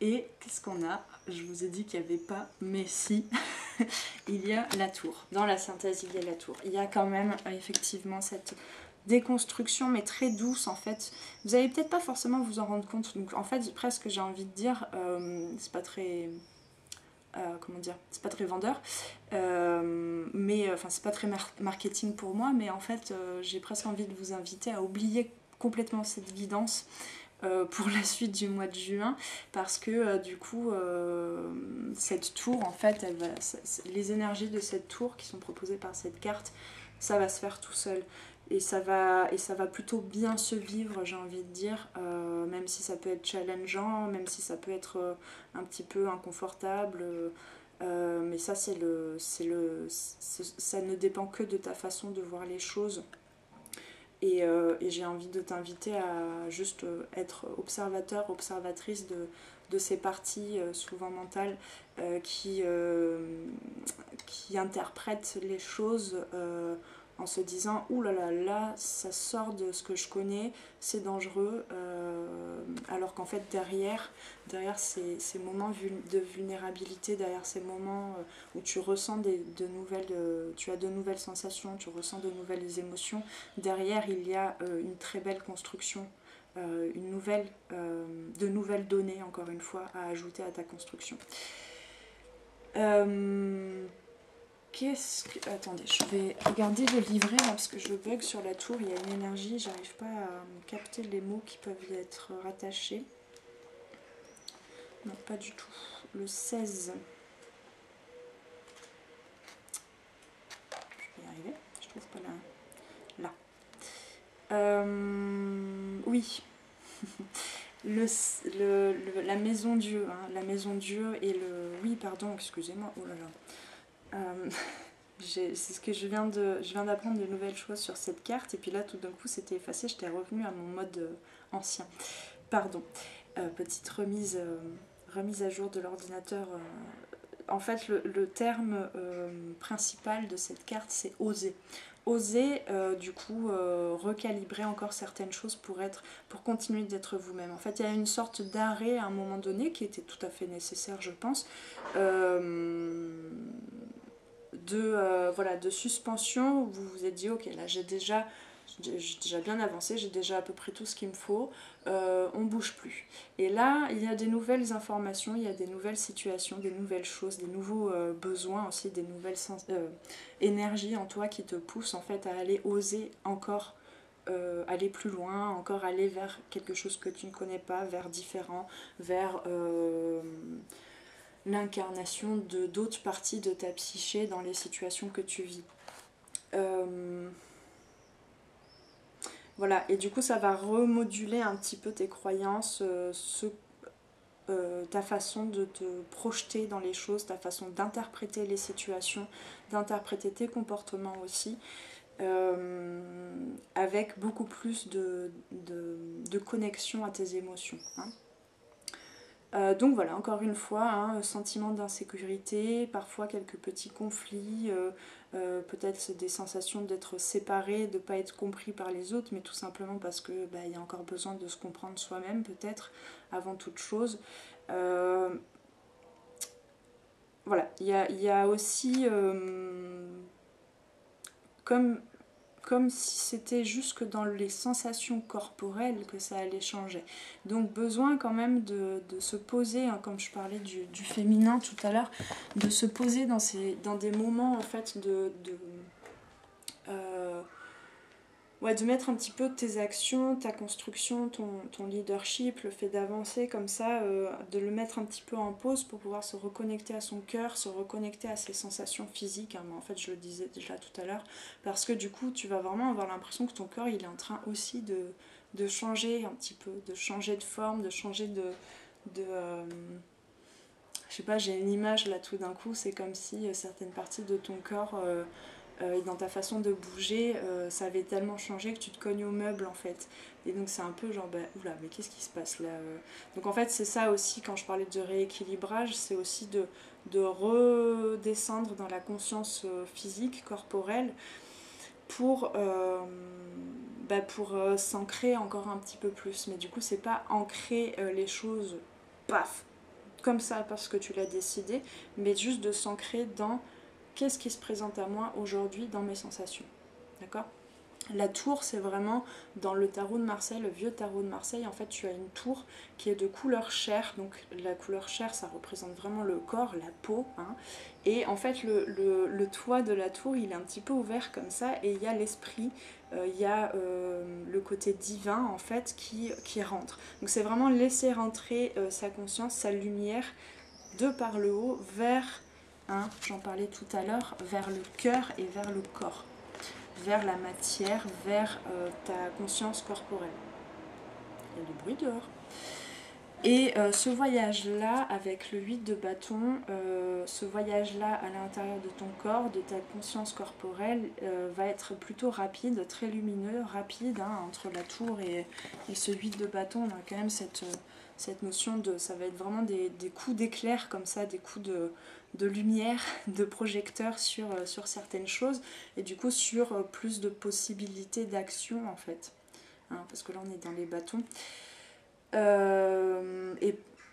Et qu'est-ce qu'on a? Je vous ai dit qu'il n'y avait pas, mais si, il y a la tour. Dans la synthèse, il y a la tour. Il y a quand même, effectivement, cette déconstruction, mais très douce, en fait. Vous n'allez peut-être pas forcément vous en rendre compte. Donc, en fait, presque, j'ai envie de dire, c'est pas très... comment dire, c'est pas très vendeur, mais enfin c'est pas très marketing pour moi, mais en fait j'ai presque envie de vous inviter à oublier complètement cette guidance pour la suite du mois de juin, parce que du coup cette tour en fait les énergies de cette tour qui sont proposées par cette carte, ça va se faire tout seul. Et ça va plutôt bien se vivre, j'ai envie de dire, même si ça peut être challengeant, même si ça peut être un petit peu inconfortable, mais ça ça ne dépend que de ta façon de voir les choses. Et j'ai envie de t'inviter à juste être observateur, observatrice de ces parties souvent mentales qui interprètent les choses en se disant ouh là là là, ça sort de ce que je connais, c'est dangereux, alors qu'en fait derrière ces moments de vulnérabilité, derrière ces moments où tu ressens tu as de nouvelles sensations, tu ressens de nouvelles émotions, derrière il y a une très belle construction, de nouvelles données encore une fois à ajouter à ta construction. Attendez, je vais regarder le livret là, parce que je bug sur la tour, il y a une énergie, j'arrive pas à capter les mots qui peuvent y être rattachés. Non, pas du tout. Le 16. Oui. La maison Dieu, hein, la maison Dieu et le... Oui, pardon, excusez-moi, oh là là. C'est ce que je viens d'apprendre de nouvelles choses sur cette carte, et puis là, tout d'un coup, c'était effacé, j'étais revenue à mon mode ancien. Pardon. Petite remise à jour de l'ordinateur. En fait, le terme principal de cette carte, c'est oser. Oser, du coup, recalibrer encore certaines choses pour continuer d'être vous-même. En fait, il y a une sorte d'arrêt à un moment donné qui était tout à fait nécessaire, je pense, voilà, de suspension où vous vous êtes dit, ok, là j'ai déjà bien avancé, j'ai déjà à peu près tout ce qu'il me faut, on bouge plus. Et là, il y a des nouvelles informations, il y a des nouvelles situations, des nouvelles choses, des nouveaux besoins aussi, des nouvelles énergies en toi qui te poussent en fait à aller oser encore aller plus loin, encore aller vers quelque chose que tu ne connais pas, vers différent, vers l'incarnation de d'autres parties de ta psyché dans les situations que tu vis. Voilà, et du coup ça va remoduler un petit peu tes croyances, ta façon de te projeter dans les choses, ta façon d'interpréter les situations, d'interpréter tes comportements aussi, avec beaucoup plus de connexion à tes émotions. Hein. Donc voilà, encore une fois, hein, sentiment d'insécurité, parfois quelques petits conflits, peut-être des sensations d'être séparé, de ne pas être compris par les autres, mais tout simplement parce que y a encore besoin de se comprendre soi-même peut-être, avant toute chose. Voilà, il y a aussi comme si c'était juste que dans les sensations corporelles que ça allait changer. Donc besoin quand même de se poser, hein, comme je parlais du féminin tout à l'heure, de se poser dans des moments en fait ouais, de mettre un petit peu tes actions, ta construction, ton leadership, le fait d'avancer comme ça, de le mettre un petit peu en pause pour pouvoir se reconnecter à son cœur, se reconnecter à ses sensations physiques. Hein, mais en fait, je le disais déjà tout à l'heure, parce que du coup, tu vas vraiment avoir l'impression que ton corps, il est en train aussi de changer un petit peu, de changer de forme, de changer de je sais pas, j'ai une image là tout d'un coup, c'est comme si certaines parties de ton corps et dans ta façon de bouger, ça avait tellement changé que tu te cognes au meuble en fait. Et donc c'est un peu genre, oula, mais qu'est-ce qui se passe là Donc en fait c'est ça aussi, quand je parlais de rééquilibrage, c'est aussi de redescendre dans la conscience physique, corporelle, pour, s'ancrer encore un petit peu plus. Mais du coup c'est pas ancrer les choses, paf, comme ça parce que tu l'as décidé, mais juste de s'ancrer dans qu'est-ce qui se présente à moi aujourd'hui dans mes sensations. D'accord ? La tour, c'est vraiment dans le tarot de Marseille, le vieux tarot de Marseille, en fait tu as une tour qui est de couleur chair, donc la couleur chair ça représente vraiment le corps, la peau, hein. Et en fait le toit de la tour il est un petit peu ouvert comme ça, et il y a l'esprit, il y a le côté divin en fait qui rentre. Donc c'est vraiment laisser rentrer sa conscience, sa lumière de par le haut vers, hein, j'en parlais tout à l'heure, vers le cœur et vers le corps, vers la matière, vers ta conscience corporelle. Il y a du bruit dehors. Et ce voyage-là, avec le 8 de bâton, ce voyage-là à l'intérieur de ton corps, de ta conscience corporelle, va être plutôt rapide, très lumineux, rapide, hein, entre la tour et ce 8 de bâton. On a quand même cette notion de... Ça va être vraiment des coups d'éclair comme ça, des coups de lumière, de projecteur sur certaines choses, et du coup sur plus de possibilités d'action en fait. Hein, parce que là on est dans les bâtons.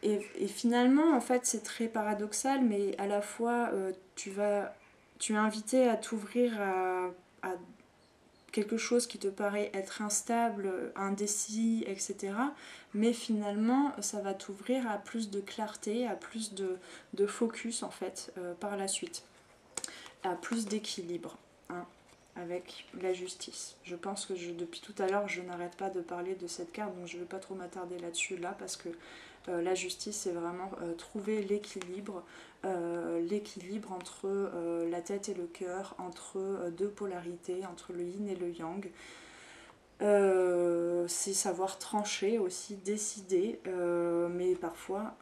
Et finalement, en fait, c'est très paradoxal, mais à la fois, tu es invité à t'ouvrir à quelque chose qui te paraît être instable, indécis, etc. Mais finalement, ça va t'ouvrir à plus de clarté, à plus de focus, en fait, par la suite, à plus d'équilibre, hein, avec la justice. Je pense que depuis tout à l'heure, je n'arrête pas de parler de cette carte, donc je ne vais pas trop m'attarder là-dessus, là, parce que la justice, c'est vraiment trouver l'équilibre entre la tête et le cœur, entre deux polarités, entre le yin et le yang. C'est savoir trancher aussi, décider, mais parfois,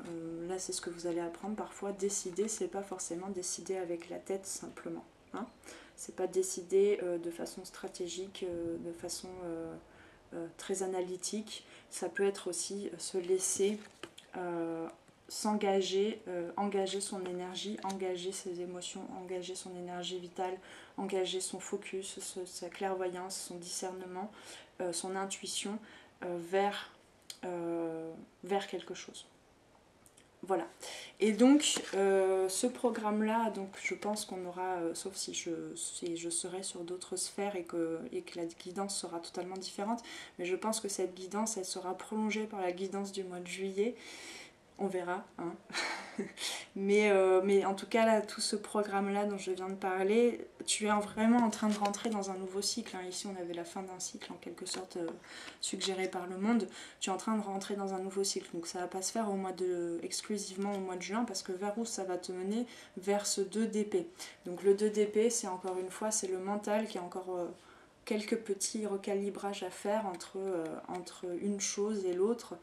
là c'est ce que vous allez apprendre, parfois décider, c'est pas forcément décider avec la tête simplement. Hein. C'est pas décider de façon stratégique, de façon très analytique. Ça peut être aussi se laisser s'engager, engager son énergie, engager ses émotions, engager son énergie vitale, engager son focus, sa clairvoyance, son discernement, son intuition vers quelque chose. Voilà. Et donc, ce programme-là, donc je pense qu'on aura, sauf si je serai sur d'autres sphères et que la guidance sera totalement différente, mais je pense que cette guidance, elle sera prolongée par la guidance du mois de juillet. On verra, hein. mais en tout cas, là, tout ce programme-là dont je viens de parler, tu es vraiment en train de rentrer dans un nouveau cycle. Hein. Ici, on avait la fin d'un cycle, en quelque sorte, suggéré par le monde. Tu es en train de rentrer dans un nouveau cycle. Donc ça ne va pas se faire exclusivement au mois de juin, parce que vers où ça va te mener? Vers ce 2 d'épée. Donc le 2 d'épée, c'est encore une fois, c'est le mental qui a encore quelques petits recalibrages à faire entre une chose et l'autre.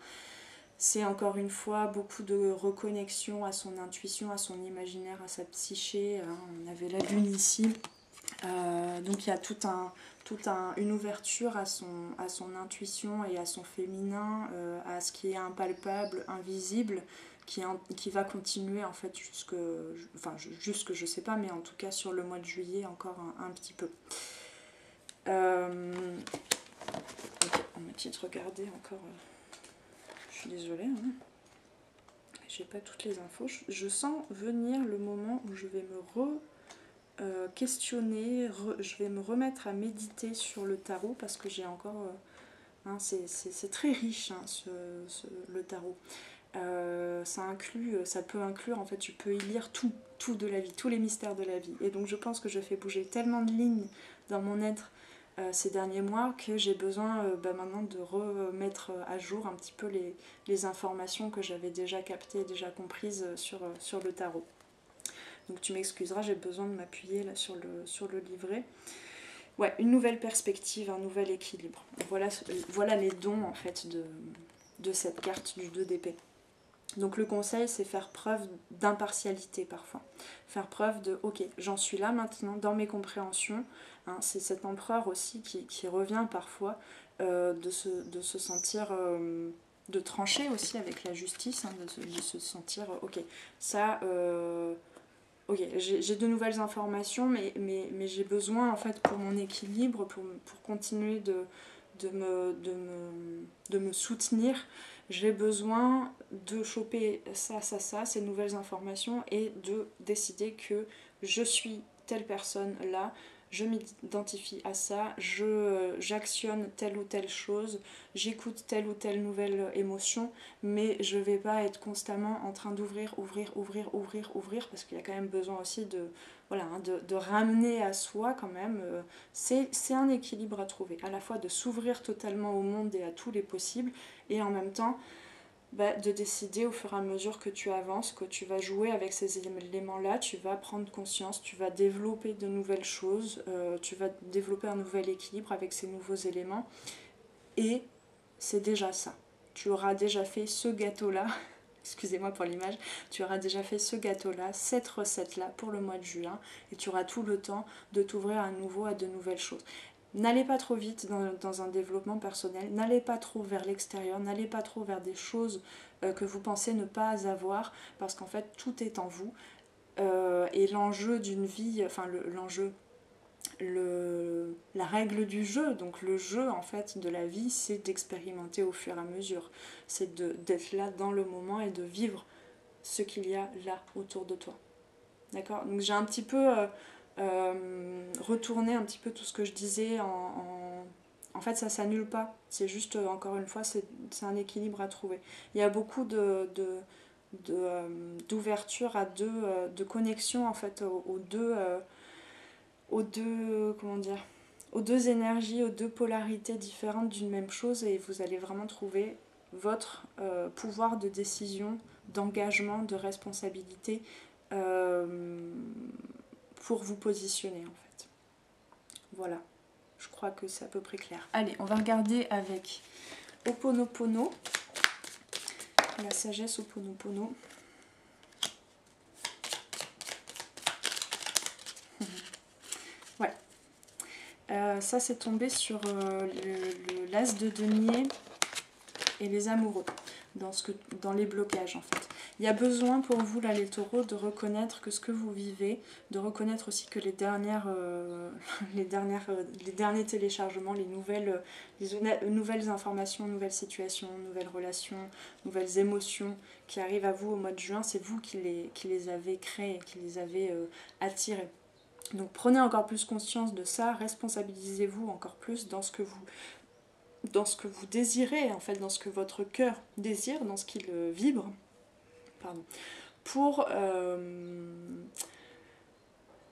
C'est encore une fois beaucoup de reconnexion à son intuition, à son imaginaire, à sa psyché. On avait la lune ici. Donc il y a une ouverture à son intuition et à son féminin, à ce qui est impalpable, invisible, qui va continuer en fait jusque je sais pas, mais en tout cas sur le mois de juillet encore un petit peu. Ok, on m'a dit de regarder encore... Je suis désolée, hein. J'ai pas toutes les infos. Je sens venir le moment où je vais me questionner, je vais me remettre à méditer sur le tarot, parce que j'ai encore... hein, c'est très riche, hein, le tarot. Ça peut inclure, en fait, tu peux y lire tout de la vie, tous les mystères de la vie. Et donc je pense que je fais bouger tellement de lignes dans mon être ces derniers mois que j'ai besoin maintenant de remettre à jour un petit peu les informations que j'avais déjà captées, déjà comprises sur le tarot. Donc tu m'excuseras, j'ai besoin de m'appuyer là sur le livret. Ouais, une nouvelle perspective, un nouvel équilibre. Voilà les dons en fait de cette carte du 2 d'épée. Donc le conseil, c'est faire preuve d'impartialité parfois. Faire preuve de, ok, j'en suis là maintenant dans mes compréhensions. Hein, c'est cet empereur aussi qui revient parfois de se sentir... de trancher aussi avec la justice, hein, de se sentir, ok, ça... ok, j'ai de nouvelles informations, mais j'ai besoin, en fait, pour mon équilibre, pour continuer de me soutenir, j'ai besoin de choper ça, ces nouvelles informations, et de décider que je suis telle personne là, je m'identifie à ça, j'actionne telle ou telle chose, j'écoute telle ou telle nouvelle émotion, mais je ne vais pas être constamment en train d'ouvrir, parce qu'il y a quand même besoin aussi de ramener à soi quand même. C'est un équilibre à trouver, à la fois de s'ouvrir totalement au monde et à tous les possibles, et en même temps de décider au fur et à mesure que tu avances, que tu vas jouer avec ces éléments-là, tu vas prendre conscience, tu vas développer de nouvelles choses, tu vas développer un nouvel équilibre avec ces nouveaux éléments, et c'est déjà ça. Tu auras déjà fait ce gâteau-là, excusez-moi pour l'image, tu auras déjà fait ce gâteau-là, cette recette-là pour le mois de juin, et tu auras tout le temps de t'ouvrir à nouveau à de nouvelles choses. N'allez pas trop vite dans un développement personnel, n'allez pas trop vers l'extérieur, n'allez pas trop vers des choses que vous pensez ne pas avoir, parce qu'en fait tout est en vous, et l'enjeu d'une vie, enfin la règle du jeu, donc le jeu en fait de la vie, c'est d'expérimenter au fur et à mesure, c'est d'être là dans le moment et de vivre ce qu'il y a là autour de toi. D'accord? Donc j'ai un petit peu retourné un petit peu tout ce que je disais en fait ça s'annule pas, c'est juste encore une fois c'est un équilibre à trouver. Il y a beaucoup d'ouverture à de connexion en fait aux deux énergies, aux deux polarités différentes d'une même chose, et vous allez vraiment trouver votre pouvoir de décision, d'engagement, de responsabilité pour vous positionner en fait. Voilà. Je crois que c'est à peu près clair. Allez, on va regarder avec Ho'oponopono, la sagesse Ho'oponopono. Ouais. Ça, c'est tombé sur l'as de denier et les amoureux, dans les blocages en fait. Il y a besoin pour vous, là les taureaux, de reconnaître que ce que vous vivez, de reconnaître aussi que les derniers téléchargements, les nouvelles informations, nouvelles situations, nouvelles relations, nouvelles émotions qui arrivent à vous au mois de juin, c'est vous qui les avez créées, qui les avez attirées. Donc prenez encore plus conscience de ça, responsabilisez-vous encore plus dans ce que vous désirez, en fait, dans ce que votre cœur désire, dans ce qu'il vibre, pardon, pour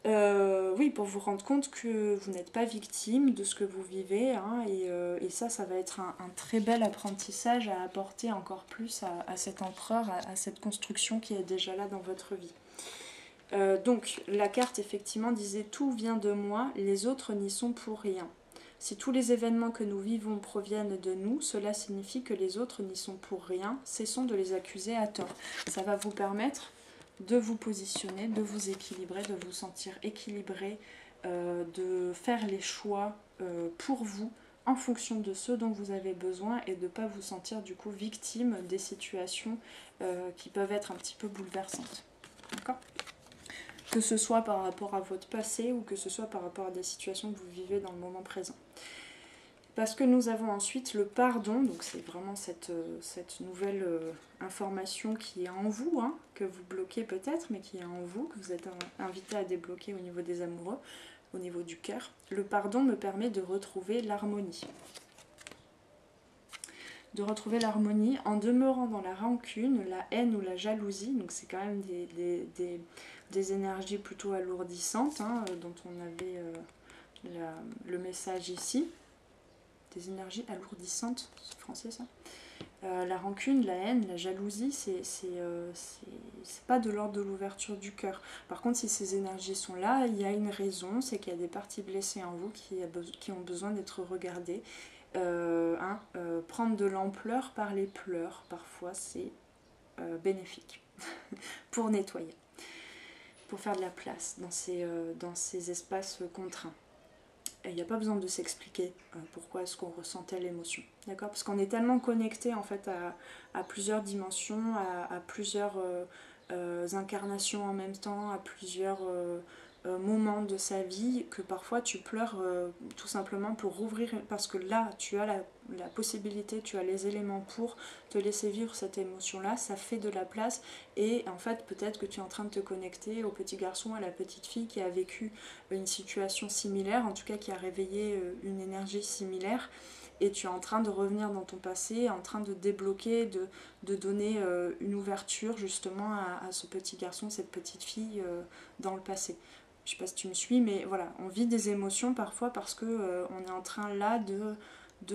vous rendre compte que vous n'êtes pas victime de ce que vous vivez, hein, et ça va être un très bel apprentissage à apporter encore plus à cet empereur, à cette construction qui est déjà là dans votre vie. Donc la carte effectivement disait « Tout vient de moi, les autres n'y sont pour rien ». Si tous les événements que nous vivons proviennent de nous, cela signifie que les autres n'y sont pour rien. Cessons de les accuser à tort. Ça va vous permettre de vous positionner, de vous équilibrer, de vous sentir équilibré, de faire les choix pour vous en fonction de ce dont vous avez besoin et de ne pas vous sentir du coup victime des situations qui peuvent être un petit peu bouleversantes. D'accord ? Que ce soit par rapport à votre passé ou que ce soit par rapport à des situations que vous vivez dans le moment présent. Parce que nous avons ensuite le pardon, donc c'est vraiment cette nouvelle information qui est en vous, hein, que vous bloquez peut-être, mais qui est en vous, que vous êtes invité à débloquer au niveau des amoureux, au niveau du cœur. Le pardon me permet de retrouver l'harmonie. De retrouver l'harmonie en demeurant dans la rancune, la haine ou la jalousie, donc c'est quand même des énergies plutôt alourdissantes, hein, dont on avait le message ici. Des énergies alourdissantes, c'est français ça. La rancune, la haine, la jalousie, c'est pas de l'ordre de l'ouverture du cœur. Par contre, si ces énergies sont là, il y a une raison, c'est qu'il y a des parties blessées en vous qui ont besoin d'être regardées. Prendre de l'ampleur par les pleurs, parfois c'est bénéfique pour nettoyer, pour faire de la place dans ces espaces contraints. Il n'y a pas besoin de s'expliquer pourquoi est-ce qu'on ressent telle émotion, d'accord? Parce qu'on est tellement connecté en fait à plusieurs dimensions, à plusieurs incarnations en même temps, à plusieurs moments de sa vie, que parfois tu pleures tout simplement pour rouvrir, parce que là tu as la possibilité, tu as les éléments pour te laisser vivre cette émotion-là, ça fait de la place, et en fait peut-être que tu es en train de te connecter au petit garçon, à la petite fille qui a vécu une situation similaire, en tout cas qui a réveillé une énergie similaire, et tu es en train de revenir dans ton passé, en train de débloquer, de donner une ouverture justement à ce petit garçon, cette petite fille dans le passé. Je sais pas si tu me suis, mais voilà, on vit des émotions parfois parce que on est en train là de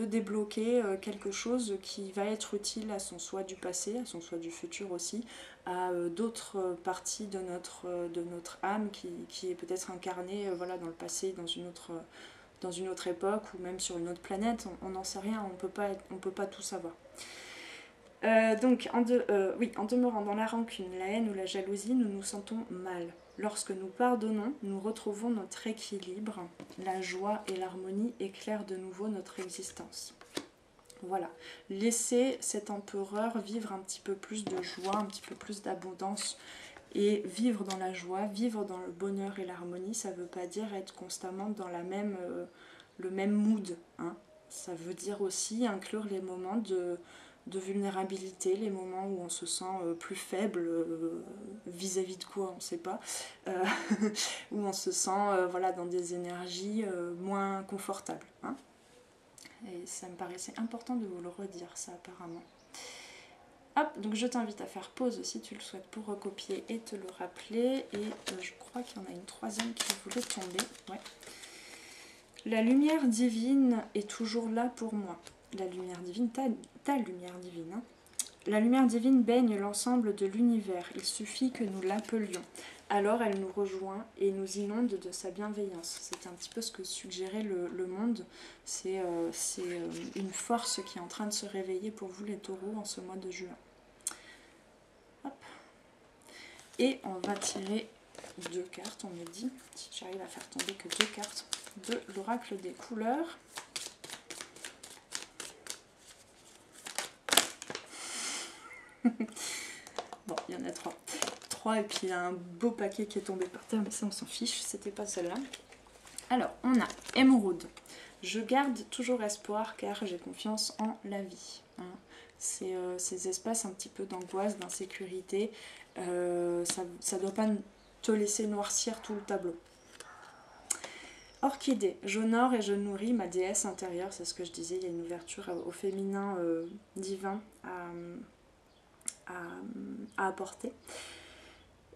débloquer quelque chose qui va être utile à son soi du passé, à son soi du futur aussi, à d'autres parties de notre âme qui est peut-être incarnée voilà, dans le passé, dans une autre époque ou même sur une autre planète, on n'en sait rien, on peut pas tout savoir. Donc, en demeurant dans la rancune, la haine ou la jalousie, nous nous sentons mal. Lorsque nous pardonnons, nous retrouvons notre équilibre, la joie et l'harmonie éclairent de nouveau notre existence. Voilà, laissez cet empereur vivre un petit peu plus de joie, un petit peu plus d'abondance, et vivre dans la joie, vivre dans le bonheur et l'harmonie, ça ne veut pas dire être constamment dans le même mood, hein. Ça veut dire aussi inclure les moments de vulnérabilité, les moments où on se sent plus faible vis-à-vis de quoi, on ne sait pas, où on se sent voilà, dans des énergies moins confortables, hein. Et ça me paraissait important de vous le redire, ça apparemment. Hop, donc je t'invite à faire pause si tu le souhaites pour recopier et te le rappeler. Et je crois qu'il y en a une troisième qui voulait tomber. Ouais. La lumière divine est toujours là pour moi. La lumière divine, ta lumière divine. Hein. La lumière divine baigne l'ensemble de l'univers. Il suffit que nous l'appelions. alors elle nous rejoint et nous inonde de sa bienveillance. C'est un petit peu ce que suggérait le monde. C'est une force qui est en train de se réveiller pour vous les taureaux en ce mois de juin. Hop. Et on va tirer 2 cartes, on me dit, si j'arrive à faire tomber que 2 cartes de l'oracle des couleurs. Bon, il y en a 3. 3 et puis il y a un beau paquet qui est tombé par terre, mais ça on s'en fiche, c'était pas celle-là. Alors, on a Émeraude. Je garde toujours espoir car j'ai confiance en la vie. Hein. Ces espaces un petit peu d'angoisse, d'insécurité, ça ne doit pas te laisser noircir tout le tableau. Orchidée, j'honore et je nourris ma déesse intérieure, c'est ce que je disais, il y a une ouverture au féminin divin à apporter.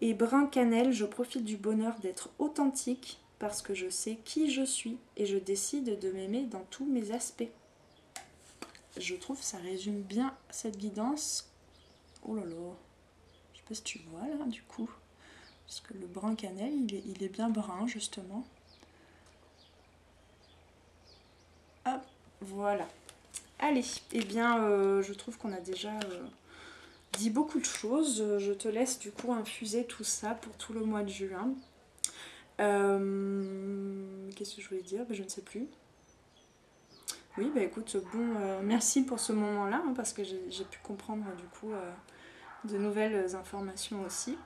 Et brun cannelle, je profite du bonheur d'être authentique parce que je sais qui je suis et je décide de m'aimer dans tous mes aspects. Je trouve que ça résume bien cette guidance. Oh là là, je sais pas si tu vois là du coup, parce que le brun cannelle il est bien brun justement. Hop, voilà. Allez, eh bien je trouve qu'on a déjà dit beaucoup de choses. Je te laisse du coup infuser tout ça pour tout le mois de juin. Qu'est-ce que je voulais dire? Je ne sais plus. Oui, bah écoute, bon, merci pour ce moment-là, hein, parce que j'ai pu comprendre du coup de nouvelles informations aussi.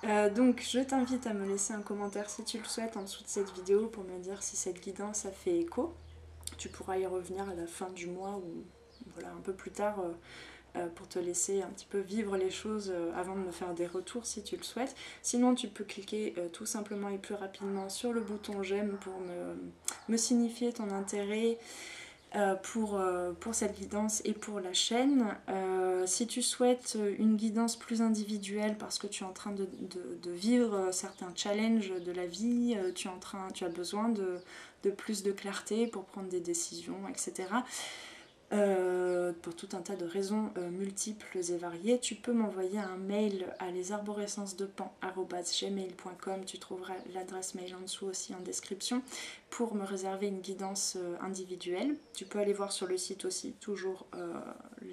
Donc je t'invite à me laisser un commentaire si tu le souhaites en dessous de cette vidéo pour me dire si cette guidance a fait écho. Tu pourras y revenir à la fin du mois ou voilà, un peu plus tard pour te laisser un petit peu vivre les choses avant de me faire des retours si tu le souhaites. Sinon tu peux cliquer tout simplement et plus rapidement sur le bouton j'aime pour me signifier ton intérêt pour cette guidance et pour la chaîne. Si tu souhaites une guidance plus individuelle parce que tu es en train de vivre certains challenges de la vie, tu as besoin de plus de clarté pour prendre des décisions, etc. Pour tout un tas de raisons multiples et variées, tu peux m'envoyer un mail à lesarborescencesdepan@gmail.com. Tu trouveras l'adresse mail en dessous aussi en description pour me réserver une guidance individuelle. Tu peux aller voir sur le site aussi, toujours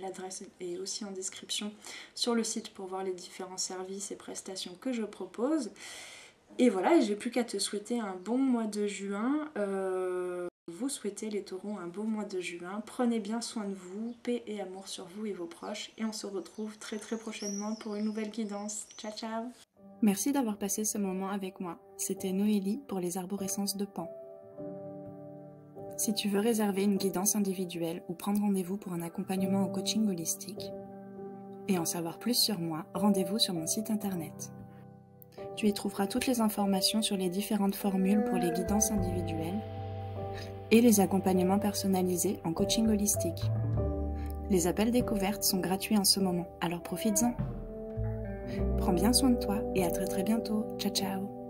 l'adresse est aussi en description sur le site pour voir les différents services et prestations que je propose. Et voilà, j'ai plus qu'à te souhaiter un bon mois de juin. Vous souhaitez les taureaux un beau mois de juin, prenez bien soin de vous, paix et amour sur vous et vos proches et on se retrouve très prochainement pour une nouvelle guidance. Ciao ciao. Merci d'avoir passé ce moment avec moi, c'était Noélie pour les arborescences de Pan. Si tu veux réserver une guidance individuelle ou prendre rendez-vous pour un accompagnement au coaching holistique et en savoir plus sur moi, rendez-vous sur mon site internet. Tu y trouveras toutes les informations sur les différentes formules pour les guidances individuelles et les accompagnements personnalisés en coaching holistique. Les appels découvertes sont gratuits en ce moment, alors profites-en. Prends bien soin de toi et à très bientôt. Ciao ciao.